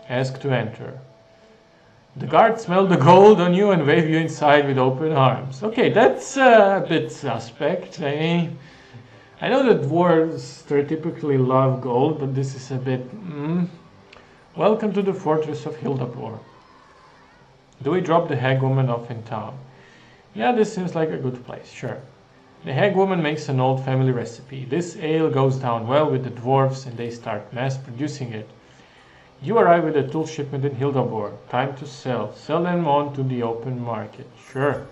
Ask to enter. The guards smell the gold on you and wave you inside with open arms. Okay, that's a bit suspect. I know that dwarves stereotypically love gold, but this is a bit... Welcome to the fortress of Hildabor. Do we drop the hag woman off in town? Yeah, this seems like a good place, sure. The hag woman makes an old family recipe. This ale goes down well with the dwarves and they start mass producing it. You arrive with a tool shipment in Hildabor. Time to sell. Sell them on to the open market. Sure.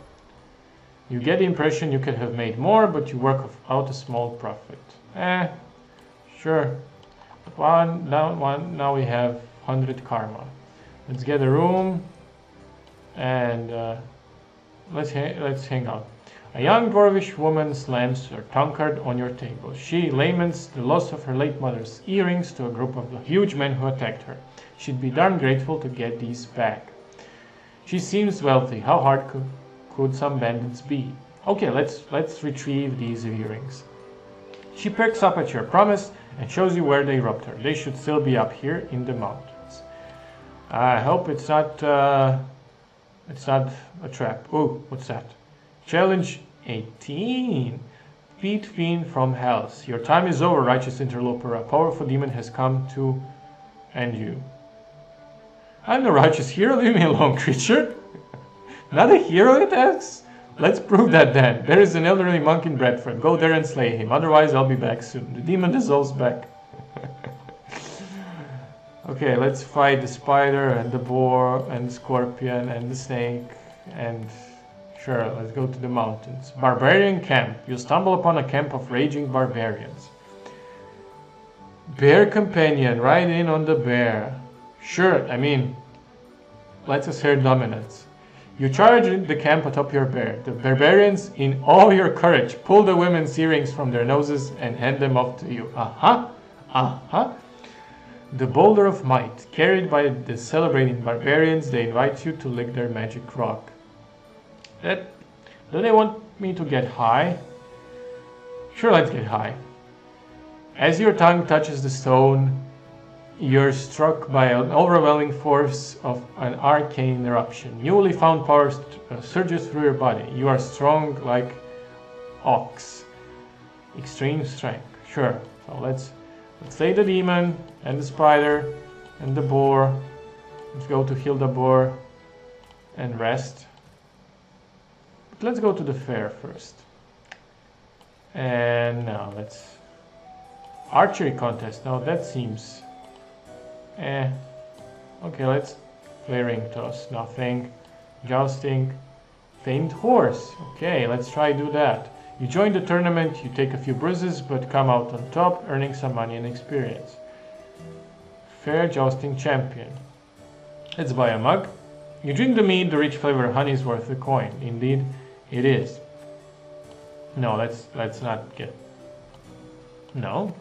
You get the impression you could have made more, but you work out a small profit. Sure. Now we have 100 karma. Let's get a room and let's hang out. A young dwarvish woman slams her tankard on your table. She laments the loss of her late mother's earrings to a group of the huge men who attacked her. She'd be darn grateful to get these back. She seems wealthy. How hard could some bandits be? Okay, let's retrieve these earrings. She perks up at your promise and shows you where they robbed her. They should still be up here in the mountains. I hope it's not a trap. Oh, what's that? Challenge 18. Feed Fiend from Hells. Your time is over, righteous interloper. A powerful demon has come to end you. I'm the righteous hero. Leave me alone, creature. Not a hero, it asks? Let's prove that then. There is an elderly monk in Bradford. Go there and slay him. Otherwise, I'll be back soon. The demon dissolves back. Okay, let's fight the spider and the boar and the scorpion and the snake and... Sure, let's go to the mountains. Barbarian camp. You stumble upon a camp of raging barbarians. Bear companion. Ride in on the bear. Sure, let's assert dominance. You charge the camp atop your bear. The barbarians, in all your courage, pull the women's earrings from their noses and hand them off to you. The boulder of might. Carried by the celebrating barbarians, they invite you to lick their magic rock. Do they want me to get high? Sure, let's get high. As your tongue touches the stone, you're struck by an overwhelming force of an arcane eruption. Newly found power surges through your body. You are strong like ox. Extreme strength. Sure. So let's slay the demon and the spider and the boar. Let's go to Hildabor and rest. Let's go to the fair first. And now let's... Archery contest. Now that seems... Okay, let's... Flaring toss. Nothing. Jousting. Famed horse. Okay, let's try do that. You join the tournament, you take a few bruises, but come out on top, earning some money and experience. Fair jousting champion. Let's buy a mug. You drink the mead, the rich flavor of honey is worth the coin. Indeed, it is. No, let's not get... No.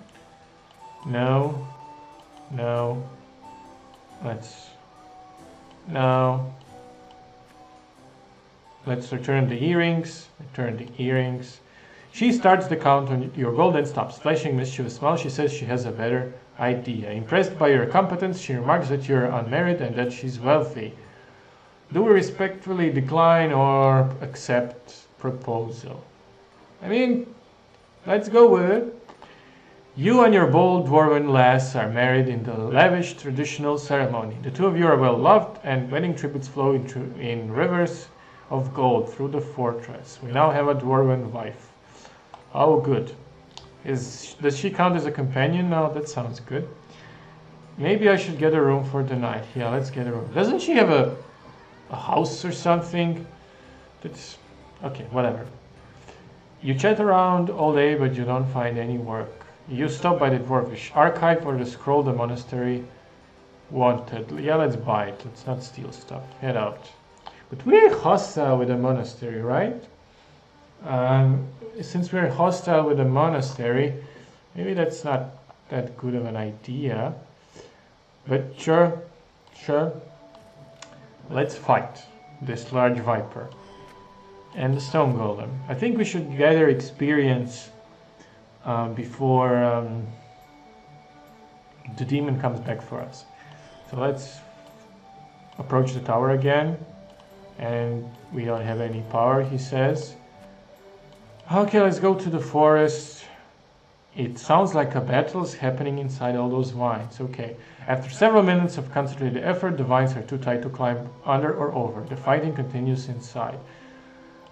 No. No. Let's... No. Let's return the earrings. Return the earrings. She starts the count on your gold and stops. Flashing mischievous smile, she says she has a better idea. Impressed by your competence, she remarks that you're unmarried and that she's wealthy. Do we respectfully decline or accept proposal? I mean, let's go with it. You and your bold dwarven lass are married in the lavish traditional ceremony. The two of you are well loved, and wedding tributes flow in rivers of gold through the fortress. We now have a dwarven wife. Oh, good. Does she count as a companion? No, that sounds good. Maybe I should get a room for the night. Yeah, let's get a room. Doesn't she have a house or something? That's okay, whatever. You chat around all day, but you don't find any work. You stop by the Dwarvish archive or the scroll the monastery wanted. Yeah, let's buy it. Let's not steal stuff. Head out. But we're hostile with the monastery, right? Since we're hostile with the monastery, maybe that's not that good of an idea. But sure. Let's fight this large viper and the stone golem. I think we should gather experience before the demon comes back for us. So let's approach the tower again. And we don't have any power, he says. Okay, let's go to the forest. It sounds like a battle is happening inside all those vines. Okay. After several minutes of concentrated effort, the vines are too tight to climb under or over. The fighting continues inside.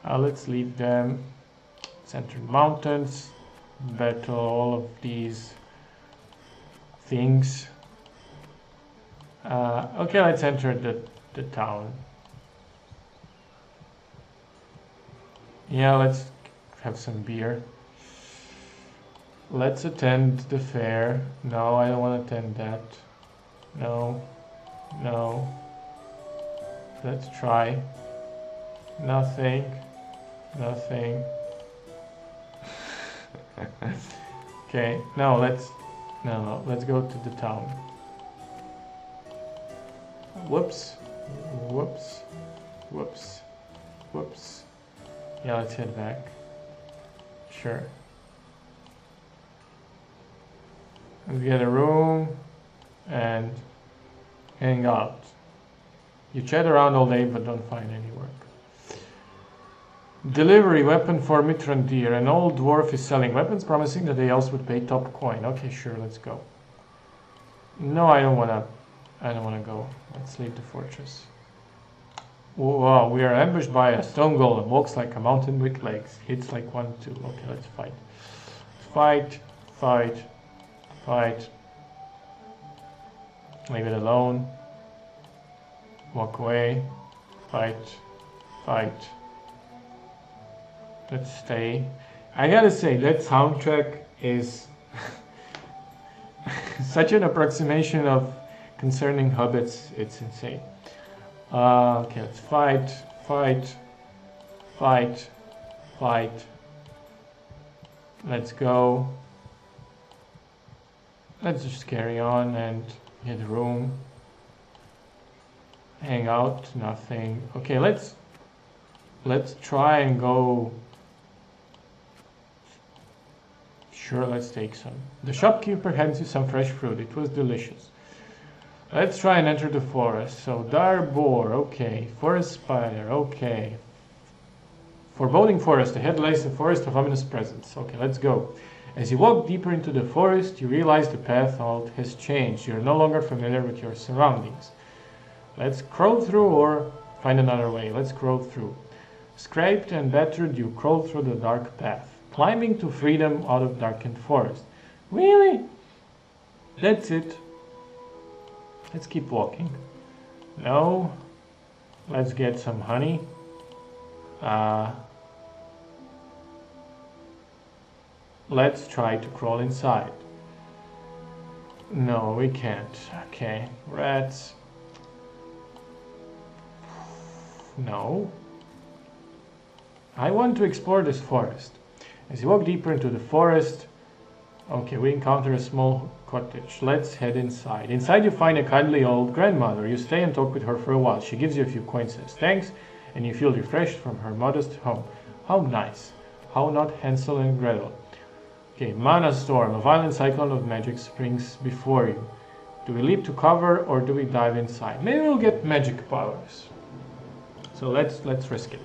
Let's leave them. Center mountains. Battle all of these things. Okay, let's enter the town. Yeah, let's have some beer. Let's attend the fair. No, I don't want to attend that. No. Let's try. Nothing. Okay, no, let's go to the town. Whoops. Yeah, let's head back. Sure. Let's get a room and hang out. You chat around all day but don't find any work. Delivery weapon for Mitrandir. An old dwarf is selling weapons, promising that they also would pay top coin. Okay, sure, let's go. No, I don't wanna go. Let's leave the fortress. Wow, we are ambushed by a stone golem. Walks like a mountain with legs. Hits like 1, 2. Okay, let's fight. Fight. Leave it alone. Walk away. Fight. Let's stay. I gotta say, that soundtrack is such an approximation of concerning hobbits, it's insane. Okay, let's fight. Let's go. Let's just carry on and get a room. Hang out, nothing. Okay, let's try and go. Sure, let's take some. The shopkeeper hands you some fresh fruit. It was delicious. Let's try and enter the forest. So, Darbor, okay. Forest spider, okay. Foreboding forest. Ahead lies a forest of ominous presence. Okay, let's go. As you walk deeper into the forest, you realize the path has changed. You're no longer familiar with your surroundings. Let's crawl through or find another way. Let's crawl through. Scraped and battered, you crawl through the dark path, climbing to freedom out of darkened forest. Really? That's it. Let's keep walking. No. Let's get some honey. Let's try to crawl inside. No, we can't. Okay, rats. No. I want to explore this forest. As you walk deeper into the forest, okay, we encounter a small cottage. Let's head inside. Inside you find a kindly old grandmother. You stay and talk with her for a while. She gives you a few coins as thanks, and you feel refreshed from her modest home. How nice. How not Hansel and Gretel. Okay, Mana Storm. A violent cyclone of magic springs before you. Do we leap to cover or do we dive inside? Maybe we'll get magic powers. So let's risk it.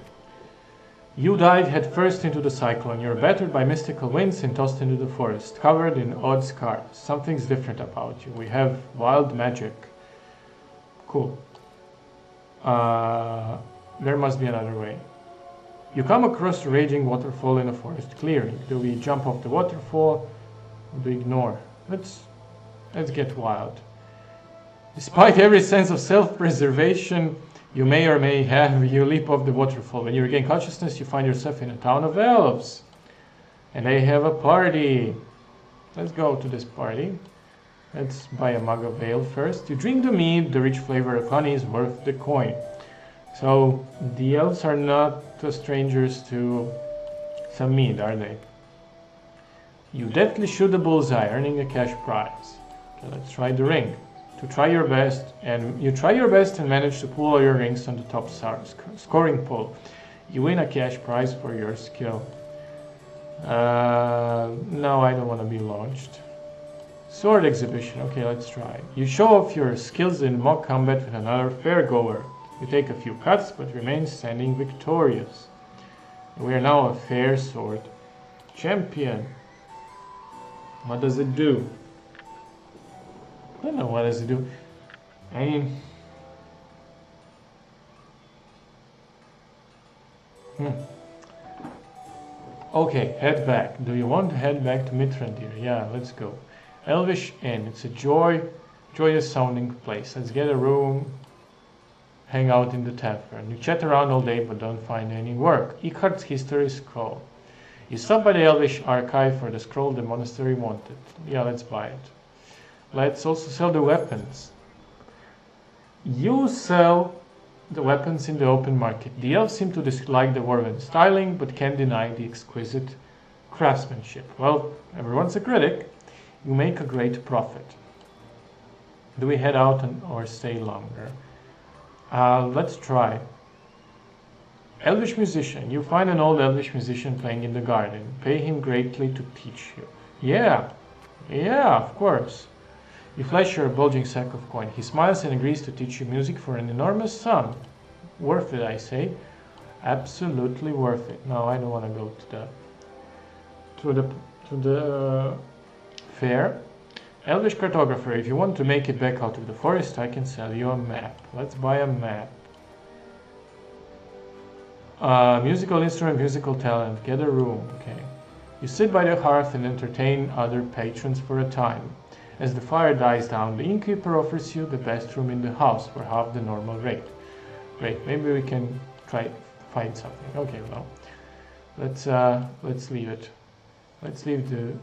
You dive headfirst into the cyclone. You're battered by mystical winds and tossed into the forest, covered in odd scars. Something's different about you. We have wild magic. Cool. There must be another way. You come across a raging waterfall in a forest clearing. Do we jump off the waterfall or do we ignore? Let's get wild. Despite every sense of self-preservation you may or may have, you leap off the waterfall. When you regain consciousness, you find yourself in a town of elves. And they have a party. Let's go to this party. Let's buy a mug of ale first. You drink the mead, the rich flavor of honey is worth the coin. So, the elves are not strangers to some mead, are they? You deftly shoot the bullseye, earning a cash prize. Okay, let's try the ring. You try your best and manage to pull all your rings on the top scoring pull. You win a cash prize for your skill. No, I don't want to be launched. Sword exhibition. Okay, let's try. You show off your skills in mock combat with another fairgoer. You take a few cuts, but remain standing victorious. We are now a fair sword champion. What does it do? I don't know what does it do. I mean... Okay, head back. Do you want to head back to Mithrandir? Yeah, let's go. Elvish Inn. It's a joyous sounding place. Let's get a room, hang out in the tavern. You chat around all day but don't find any work. Ecart's history scroll. You stop by the Elvish archive for the scroll the monastery wanted. Yeah, let's buy it. Let's also sell the weapons. You sell the weapons in the open market. The elves seem to dislike the dwarven styling, but can't deny the exquisite craftsmanship. Well, everyone's a critic. You make a great profit. Do we head out or stay longer? Let's try. Elvish musician. You find an old elvish musician playing in the garden. Pay him greatly to teach you. Yeah, of course. You flash your bulging sack of coin. He smiles and agrees to teach you music for an enormous sum. Worth it, I say. Absolutely worth it. No, I don't want to go to the fair. Elvish cartographer. If you want to make it back out of the forest, I can sell you a map. Let's buy a map. Musical instrument, musical talent. Get a room. Okay. You sit by the hearth and entertain other patrons for a time. As the fire dies down, the innkeeper offers you the best room in the house for half the normal rate. Great, maybe we can try find something. Okay, well, let's leave it. Let's leave the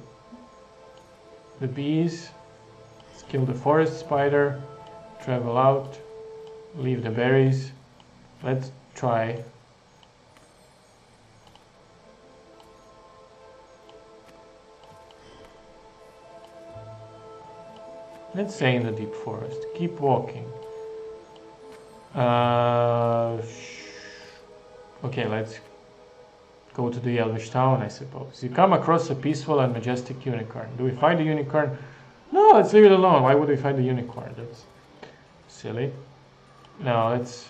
bees. Let's kill the forest spider. Travel out. Leave the berries. Let's try. Let's stay in the deep forest. Keep walking. Okay, let's go to the Elvish town, I suppose. You come across a peaceful and majestic unicorn. Do we find the unicorn? No, let's leave it alone. Why would we find the unicorn? That's silly. No, let's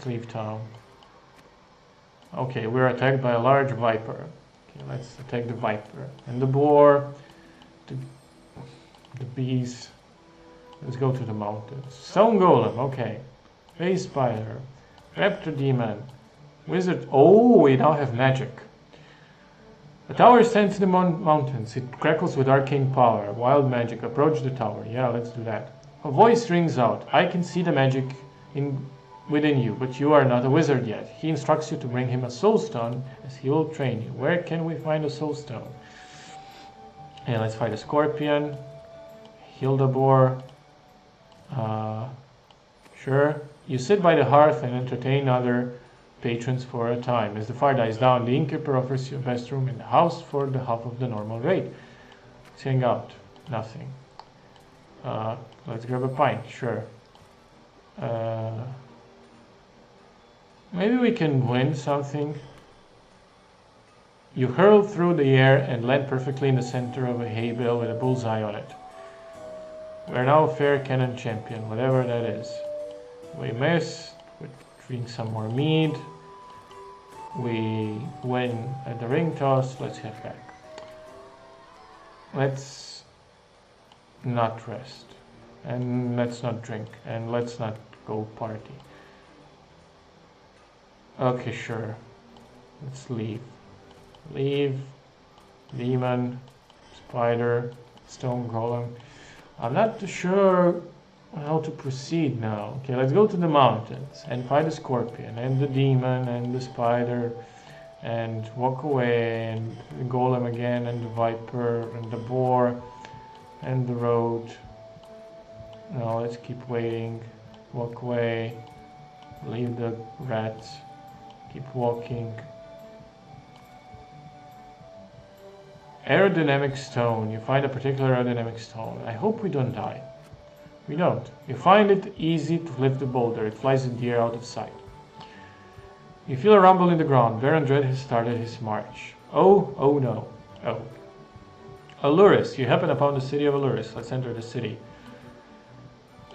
leave town. Okay, we're attacked by a large viper. Okay, let's attack the viper. And the boar. The bees. Let's go to the mountains. Stone golem, okay. Face spider. Raptor demon. Wizard. Oh, we now have magic. A tower stands in the mountains. It crackles with arcane power. Wild magic. Approach the tower. Yeah, let's do that. A voice rings out. I can see the magic within you, but you are not a wizard yet. He instructs you to bring him a soul stone, as he will train you. Where can we find a soul stone? And let's fight a scorpion. Heal the boar. Sure. You sit by the hearth and entertain other patrons for a time. As the fire dies down, the innkeeper offers you a best room in the house for the half of the normal rate. Let's hang out. Nothing. Let's grab a pint. Sure. Maybe we can win something. You hurl through the air and land perfectly in the center of a hay bale with a bullseye on it. We're now a fair cannon champion, whatever that is. We miss. We drink some more mead. We win at the ring toss. Let's head back. Let's not rest. And let's not drink. And let's not go party. Okay, sure. Let's leave. Leave. Demon. Spider. Stone Golem. I'm not too sure how to proceed now. Okay, let's go to the mountains and fight the scorpion and the demon and the spider and walk away and the golem again and the viper and the boar and the road. No, let's keep waiting. Walk away. Leave the rats. Keep walking. Aerodynamic stone. You find a particular aerodynamic stone. I hope we don't die. We don't. You find it easy to lift the boulder. It flies in the air out of sight. You feel a rumble in the ground. Baron Dread has started his march. Oh no. Oh. Alluris. You happen upon the city of Alluris. Let's enter the city.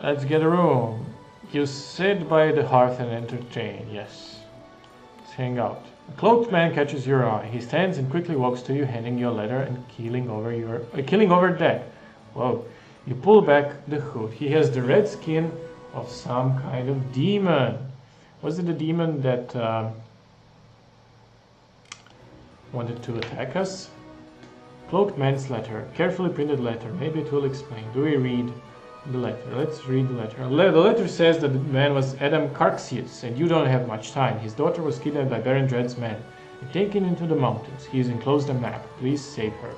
Let's get a room. You sit by the hearth and entertain. Yes. Let's hang out. A cloaked man catches your eye. He stands and quickly walks to you, handing you a letter and killing over deck. Whoa. You pull back the hood. He has the red skin of some kind of demon. Was it the demon that wanted to attack us? Cloaked man's letter. Carefully printed letter. Maybe it will explain. Do we read the letter? Let's read the letter. The letter says that the man was Adam Carxius, and you don't have much time. His daughter was kidnapped by Baron Dread's men and taken into the mountains. He has enclosed a map. Please save her.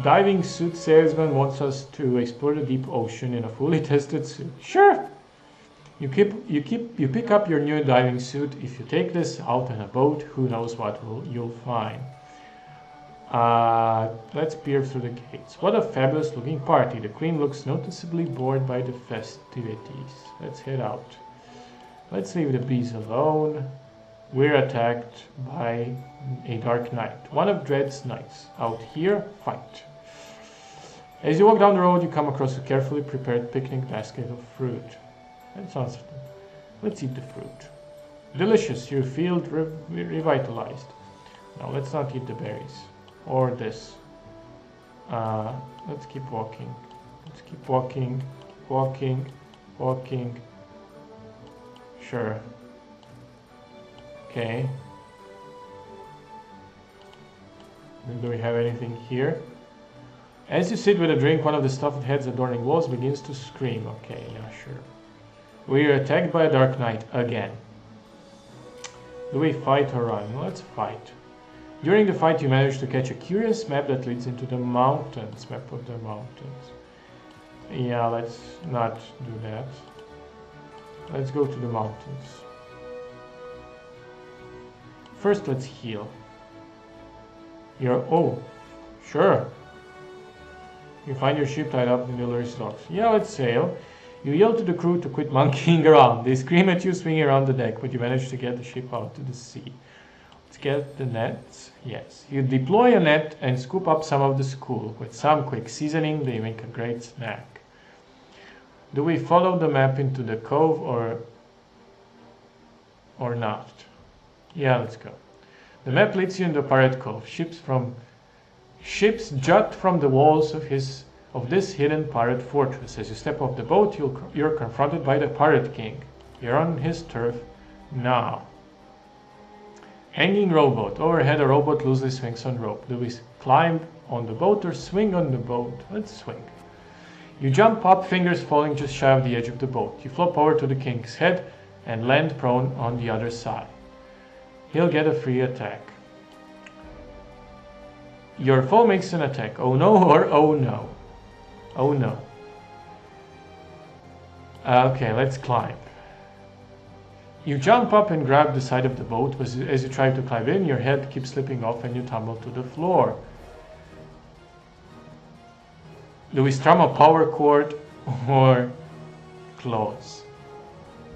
Diving suit salesman wants us to explore the deep ocean in a fully tested suit. Sure. You pick up your new diving suit. If you take this out on a boat, who knows what you'll find. Let's peer through the gates. What a fabulous looking party. The queen looks noticeably bored by the festivities. Let's head out. Let's leave the bees alone. We're attacked by a dark knight. One of Dread's knights. Out here, fight. As you walk down the road, you come across a carefully prepared picnic basket of fruit. That sounds fun. Let's eat the fruit. Delicious. You feel revitalized. Now let's not eat the berries. Or this. Let's keep walking. Let's keep walking. Walking. Walking. Sure. Okay. Do we have anything here? As you sit with a drink, one of the stuffed heads adorning walls begins to scream. Okay, yeah, sure. We are attacked by a dark knight again. Do we fight or run? Let's fight. During the fight, you manage to catch a curious map that leads into the mountains. Map of the mountains. Yeah, let's not do that. Let's go to the mountains. First, let's heal. Oh, sure. You find your ship tied up in the Alluris docks. Yeah, let's sail. You yell to the crew to quit monkeying around. They scream at you, swinging around the deck, but you manage to get the ship out to the sea. Let's get the nets. Yes. You deploy a net and scoop up some of the school. With some quick seasoning, they make a great snack. Do we follow the map into the cove or not? Yeah, let's go. The map leads you into Pirate Cove. Ships jut from the walls of this hidden pirate fortress. As you step off the boat, you're confronted by the Pirate King. You're on his turf now. Hanging rowboat. Overhead, a rowboat loosely swings on rope. Do we climb on the boat or swing on the boat? Let's swing. You jump up, fingers falling just shy of the edge of the boat. You flop over to the king's head and land prone on the other side. He'll get a free attack. Your foe makes an attack. Oh no or oh no. Oh no. Okay, let's climb. You jump up and grab the side of the boat, but as you try to climb in, your head keeps slipping off and you tumble to the floor. Do we strum a power chord or close?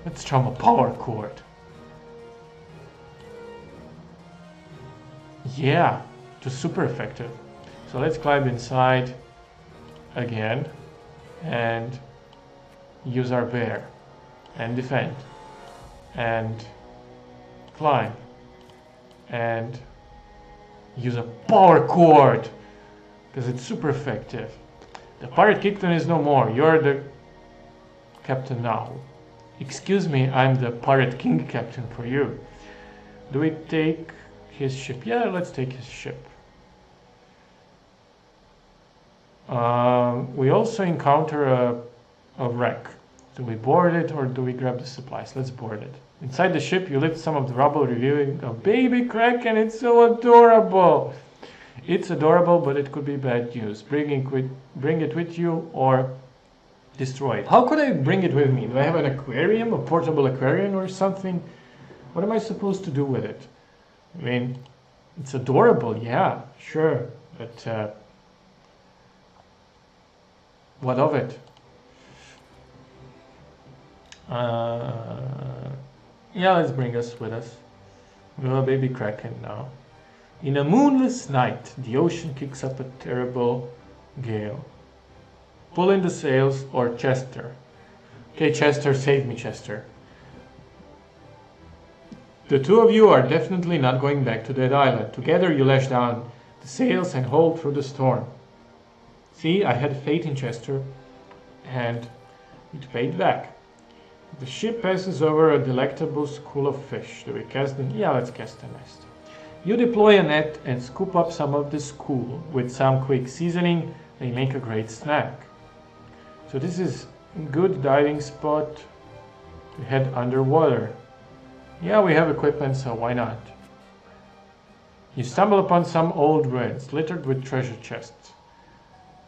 Let's strum a power chord. Yeah, just super effective. So let's climb inside again and use our bear and defend and climb and use a power chord because it's super effective. The pirate captain is no more. You're the captain now. Excuse me, I'm the pirate king captain for you. Do we take his ship? Yeah, let's take his ship. We also encounter a wreck. Do we board it or do we grab the supplies? Let's board it. Inside the ship, you lift some of the rubble, revealing a baby kraken. It's so adorable. It's adorable, but it could be bad news. Bring it with you or destroy it. How could I bring it with me? Do I have an aquarium, a portable aquarium or something? What am I supposed to do with it? I mean, it's adorable, yeah, sure, but what of it? Yeah, let's bring us with us. We have a baby kraken now. In a moonless night, the ocean kicks up a terrible gale. Pull in the sails or Chester. Okay, Chester, save me, Chester. The two of you are definitely not going back to that island. Together you lash down the sails and hold through the storm. See, I had faith in Chester and it paid back. The ship passes over a delectable school of fish. Do we cast them? Yeah, let's cast a nest. You deploy a net and scoop up some of the school. With some quick seasoning, they make a great snack. So this is a good diving spot to head underwater. Yeah, we have equipment, so why not? You stumble upon some old ruins littered with treasure chests.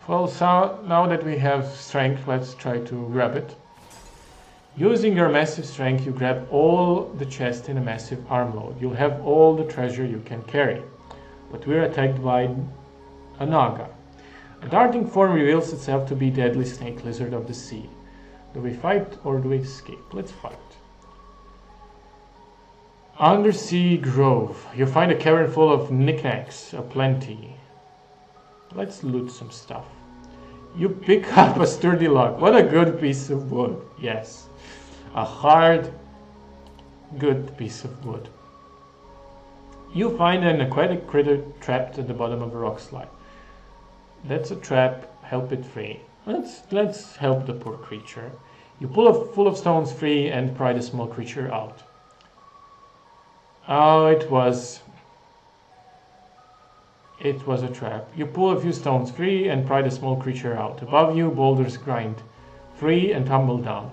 Well, so now that we have strength, let's try to grab it. Using your massive strength, you grab all the chests in a massive armload. You'll have all the treasure you can carry. But we're attacked by a Naga. A darting form reveals itself to be deadly snake lizard of the sea. Do we fight or do we escape? Let's fight. Undersea Grove. You find a cavern full of knickknacks aplenty. Let's loot some stuff. You pick up a sturdy log. What a good piece of wood. Yes. A hard, good piece of wood. You find an aquatic critter trapped at the bottom of a rock slide. That's a trap. Help it free. Let's help the poor creature. You pull it full of stones free and pry the small creature out. Oh, it was a trap. You pull a few stones free and pry the small creature out. Above you, boulders grind free and tumble down,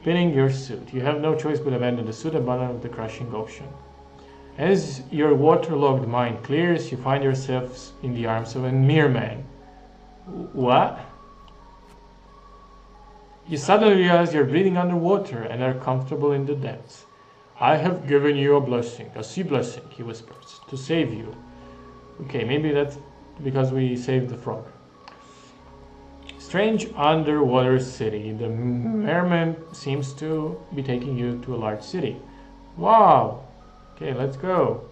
pinning your suit. You have no choice but abandon the suit at the bottom of the crushing ocean. As your waterlogged mind clears, you find yourselves in the arms of a merman. What? You suddenly realize you're breathing underwater and are comfortable in the depths. I have given you a blessing, a sea blessing, he whispers, to save you. Okay, maybe that's because we saved the frog. Strange underwater city. The merman seems to be taking you to a large city. Wow! Okay, let's go.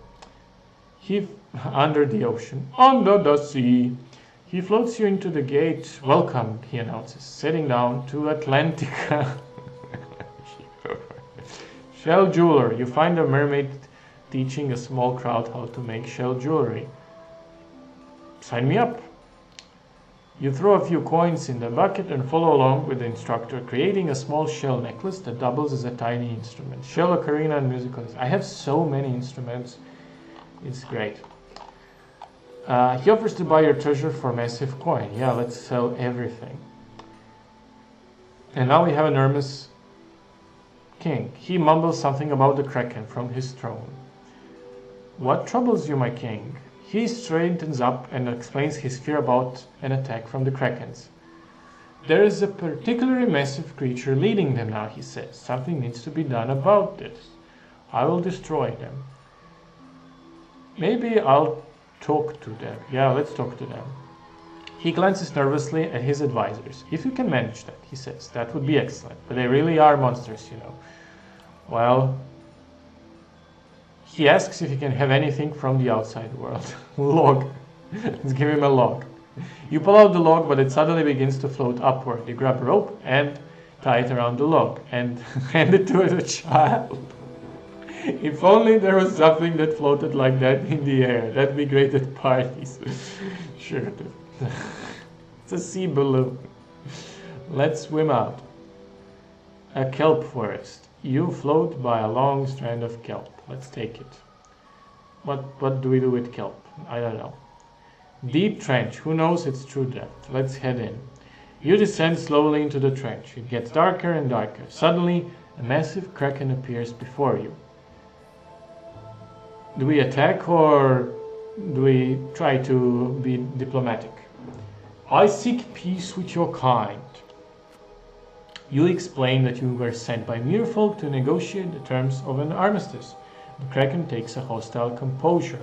Under the ocean. Under the sea. He floats you into the gate. Welcome, he announces, sitting down to Atlantica. Shell jeweler. You find a mermaid teaching a small crowd how to make shell jewelry. Sign me up. You throw a few coins in the bucket and follow along with the instructor, creating a small shell necklace that doubles as a tiny instrument. Shell, ocarina, and musical. I have so many instruments. It's great. He offers to buy your treasure for a massive coin. Yeah, let's sell everything. And now we have an enormous king. He mumbles something about the kraken from his throne. What troubles you, my king? He straightens up and explains his fear about an attack from the krakens. There is a particularly massive creature leading them now, he says. Something needs to be done about this. I will destroy them. Maybe I'll talk to them. Yeah, let's talk to them. He glances nervously at his advisors. If you can manage that, he says, that would be excellent. But they really are monsters, you know. Well, he asks if he can have anything from the outside world. Log. Let's give him a log. You pull out the log, but it suddenly begins to float upward. You grab a rope and tie it around the log and hand it to the child. If only there was something that floated like that in the air. That'd be great at parties. Sure. It's a sea balloon. Let's swim out. A kelp forest. You float by a long strand of kelp. Let's take it. What do we do with kelp? I don't know. Deep trench. Who knows its true depth? Let's head in. You descend slowly into the trench. It gets darker and darker. Suddenly, a massive kraken appears before you. Do we attack or do we try to be diplomatic? I seek peace with your kind. You explain that you were sent by Merfolk to negotiate the terms of an armistice. The kraken takes a hostile composure.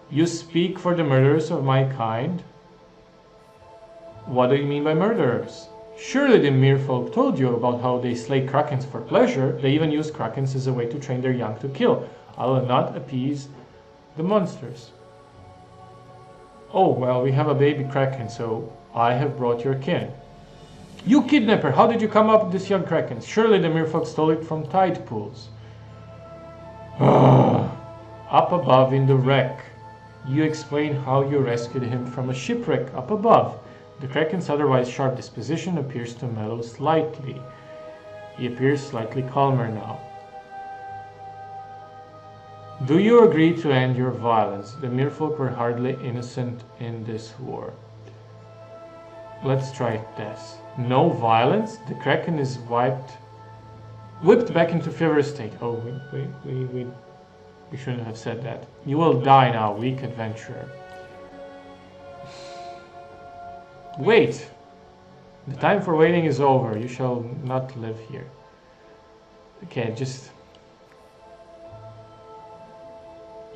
You speak for the murderers of my kind? What do you mean by murderers? Surely the Merfolk told you about how they slay krakens for pleasure. They even use krakens as a way to train their young to kill. I will not appease the monsters. Oh, well, we have a baby kraken, so I have brought your kin. You kidnapper, how did you come up with this young kraken? Surely the Merfolk stole it from tide pools. Up above in the wreck. You explain how you rescued him from a shipwreck up above. The kraken's otherwise sharp disposition appears to mellow slightly. He appears slightly calmer now. Do you agree to end your violence? The Merfolk were hardly innocent in this war. Let's try this. No violence? The kraken is whipped back into fever state. Oh, we shouldn't have said that. You will die now, weak adventurer. Wait! The time for waiting is over. You shall not live here. Okay, just...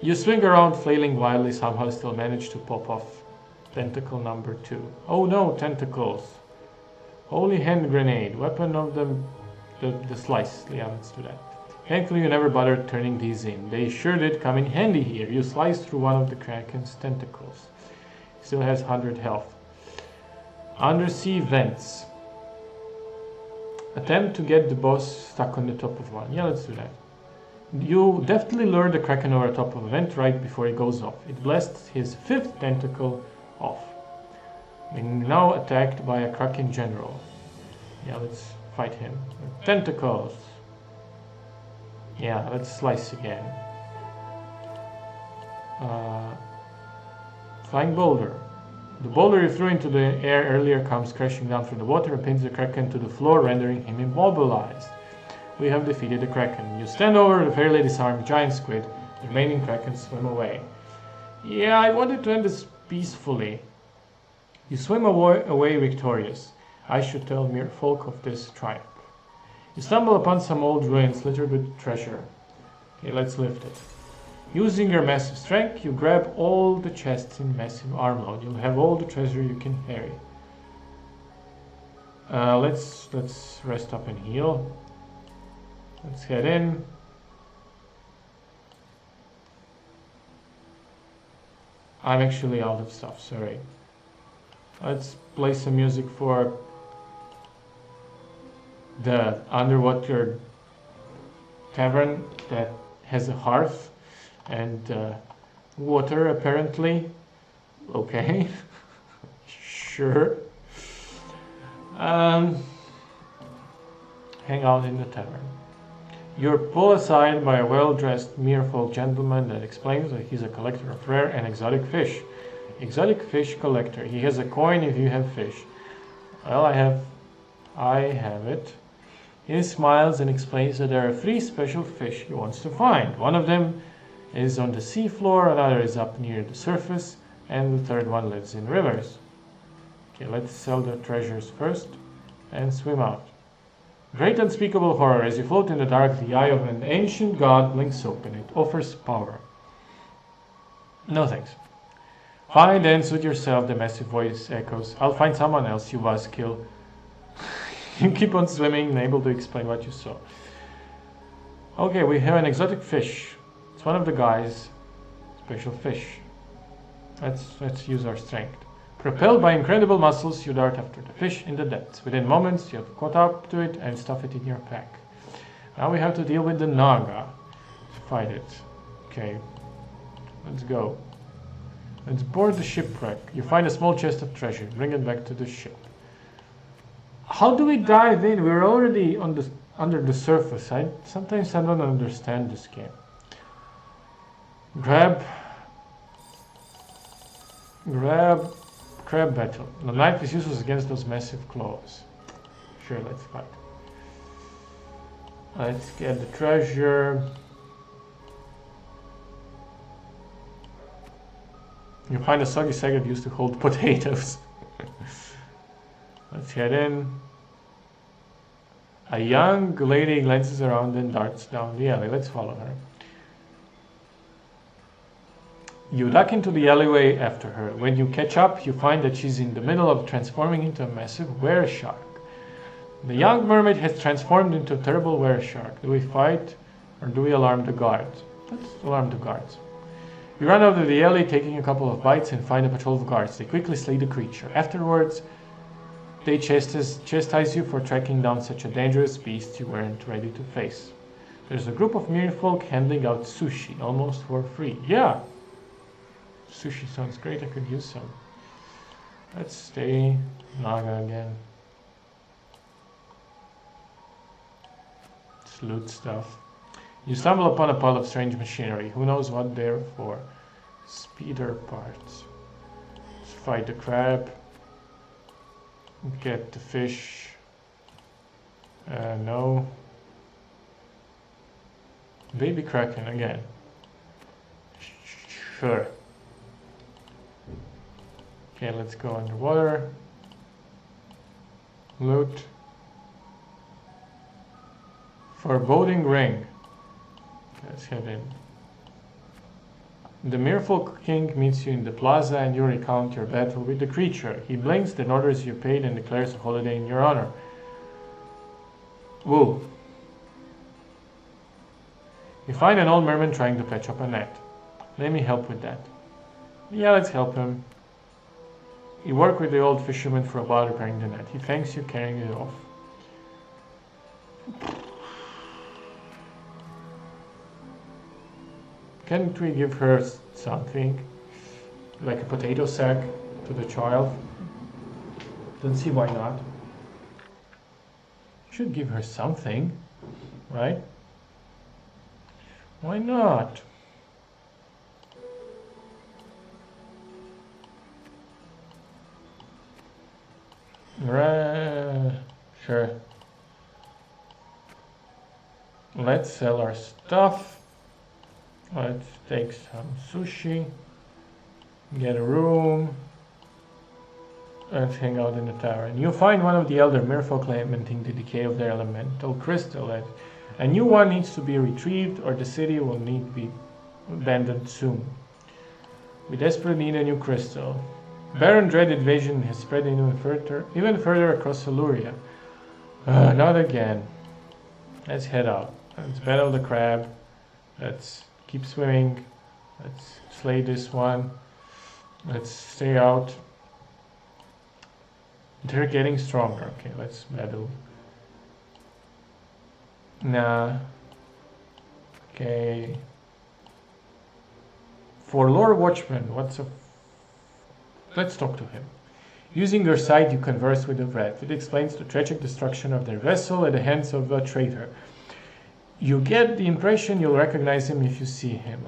You swing around, flailing wildly, somehow still manage to pop off tentacle number 2. Oh no, tentacles. Holy hand grenade, weapon of the slice. Yeah, let's do that. Thankfully you never bothered turning these in. They sure did come in handy here. You slice through one of the kraken's tentacles. He still has 100 health. Undersea vents. Attempt to get the boss stuck on the top of one. Yeah, let's do that. You deftly lure the kraken over the top of a vent right before he goes off. It blasts his 5th tentacle off. We're now attacked by a kraken general. Yeah, let's fight him. Tentacles. Yeah, let's slice again. Flying boulder. The boulder you threw into the air earlier comes crashing down through the water and pins the kraken to the floor, rendering him immobilized. We have defeated the kraken. You stand over the fairly disarmed giant squid. The remaining krakens swim away. Yeah, I wanted to end this peacefully. You swim away victorious. I should tell Merfolk of this triumph. You stumble upon some old ruins littered with treasure. Okay, let's lift it. Using your massive strength, you grab all the chests in massive armload. You'll have all the treasure you can carry. Let's rest up and heal. Let's head in. I'm actually out of stuff, sorry. Let's play some music for the underwater tavern that has a hearth and water apparently. Okay, sure. Hang out in the tavern. You're pulled aside by a well-dressed Merfolk gentleman that explains that he's a collector of rare and exotic fish. Exotic fish collector. He has a coin if you have fish. Well, I have it. He smiles and explains that there are 3 special fish he wants to find. One of them is on the seafloor, another is up near the surface, and the third one lives in rivers. Okay, let's sell the treasures first and swim out. Great unspeakable horror. As you float in the dark, the eye of an ancient god blinks open. It offers power. No thanks. Fine then, suit yourself, the massive voice echoes. I'll find someone else, you buzzkill. You keep on swimming, unable to explain what you saw. Okay, we have an exotic fish. It's one of the guys' special fish. Let's use our strength. Propelled by incredible muscles, you dart after the fish in the depths. Within moments, you have caught up to it and stuff it in your pack. Now we have to deal with the Naga. Fight it. Okay, let's go. Let's board the shipwreck. You find a small chest of treasure. Bring it back to the ship. How do we dive in? We're already under the surface. Sometimes I don't understand this game. Grab crab battle. The knife is useless against those massive claws. Sure, let's fight. Let's get the treasure. You find a soggy sagat used to hold potatoes. Let's head in. A young lady glances around and darts down the alley. Let's follow her. You duck into the alleyway after her. When you catch up, you find that she's in the middle of transforming into a massive were shark. The young mermaid has transformed into a terrible were shark. Do we fight or do we alarm the guards? Let's alarm the guards. You run out of the alley, taking a couple of bites, and find a patrol of guards. They quickly slay the creature. Afterwards, they chastise you for tracking down such a dangerous beast you weren't ready to face. There's a group of merfolk handing out sushi, almost for free. Yeah! Sushi sounds great, I could use some. Let's stay Naga again. Let's loot stuff. You stumble upon a pile of strange machinery. Who knows what they're for? Speeder parts. Let's fight the crab. Get the fish. No. Baby kraken again. Sure. Okay, let's go underwater. Loot. Foreboding ring. Let's head in. The Merfolk King meets you in the plaza and you recount your battle with the creature. He blinks, then orders you paid and declares a holiday in your honor. Woo. You find an old merman trying to patch up a net. Let me help with that. Yeah, let's help him. You work with the old fisherman for a while repairing the net. He thanks you, carrying it off. Can't we give her something? Like a potato sack to the child? Don't see why not. Should give her something, right? Why not? Sure. Let's sell our stuff. Let's take some sushi. Get a room. Let's hang out in the tower. And you find one of the elder merfolk lamenting the decay of their elemental crystal. A new one needs to be retrieved or the city will need to be abandoned soon. We desperately need a new crystal. Barren dreaded invasion has spread even further across Alluria. Not again. Let's head out. Let's battle the crab. Let's keep swimming. Let's slay this one. Let's stay out. They're getting stronger. Okay, let's battle. Nah. Okay. For Lore Watchman, let's talk to him. Using your sight, you converse with the Wraith. It explains the tragic destruction of their vessel at the hands of a traitor. You get the impression you'll recognize him if you see him.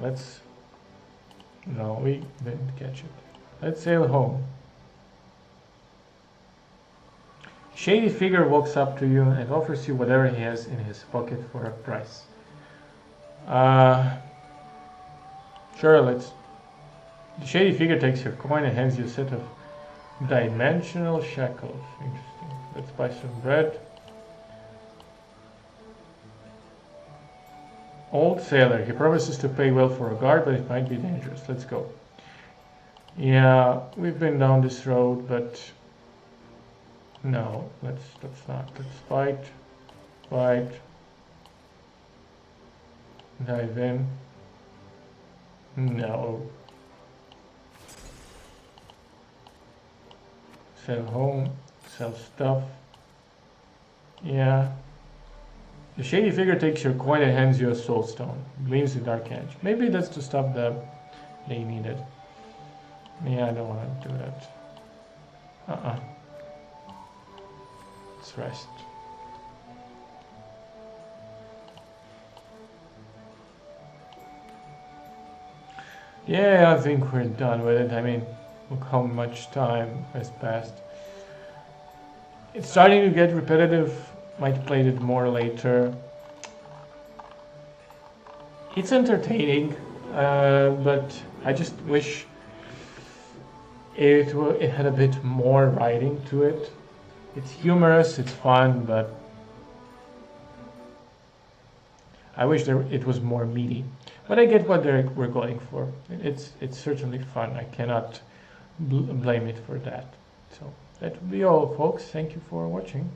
No, we didn't catch it. Let's sail home. Shady figure walks up to you and offers you whatever he has in his pocket for a price. Sure, The shady figure takes your coin and hands you a set of Dimensional shackles. Interesting. Let's buy some bread. Old sailor. He promises to pay well for a guard, but it might be dangerous. Let's go. Yeah, we've been down this road, but no, let's not. Let's fight. Fight. Dive in. No. Sell home. Sell stuff. Yeah. The shady figure takes your coin and hands you a soul stone. Gleams the dark edge. Maybe that's to stop the they needed. Yeah, I don't want to do that. Let's rest. Yeah, I think we're done with it. I mean, look how much time has passed. It's starting to get repetitive. Might play it more later. It's entertaining, but I just wish it had a bit more writing to it. It's humorous, it's fun, but I wish it was more meaty. But I get what we're going for. It's certainly fun. I cannot blame it for that. So that would be all, folks. Thank you for watching.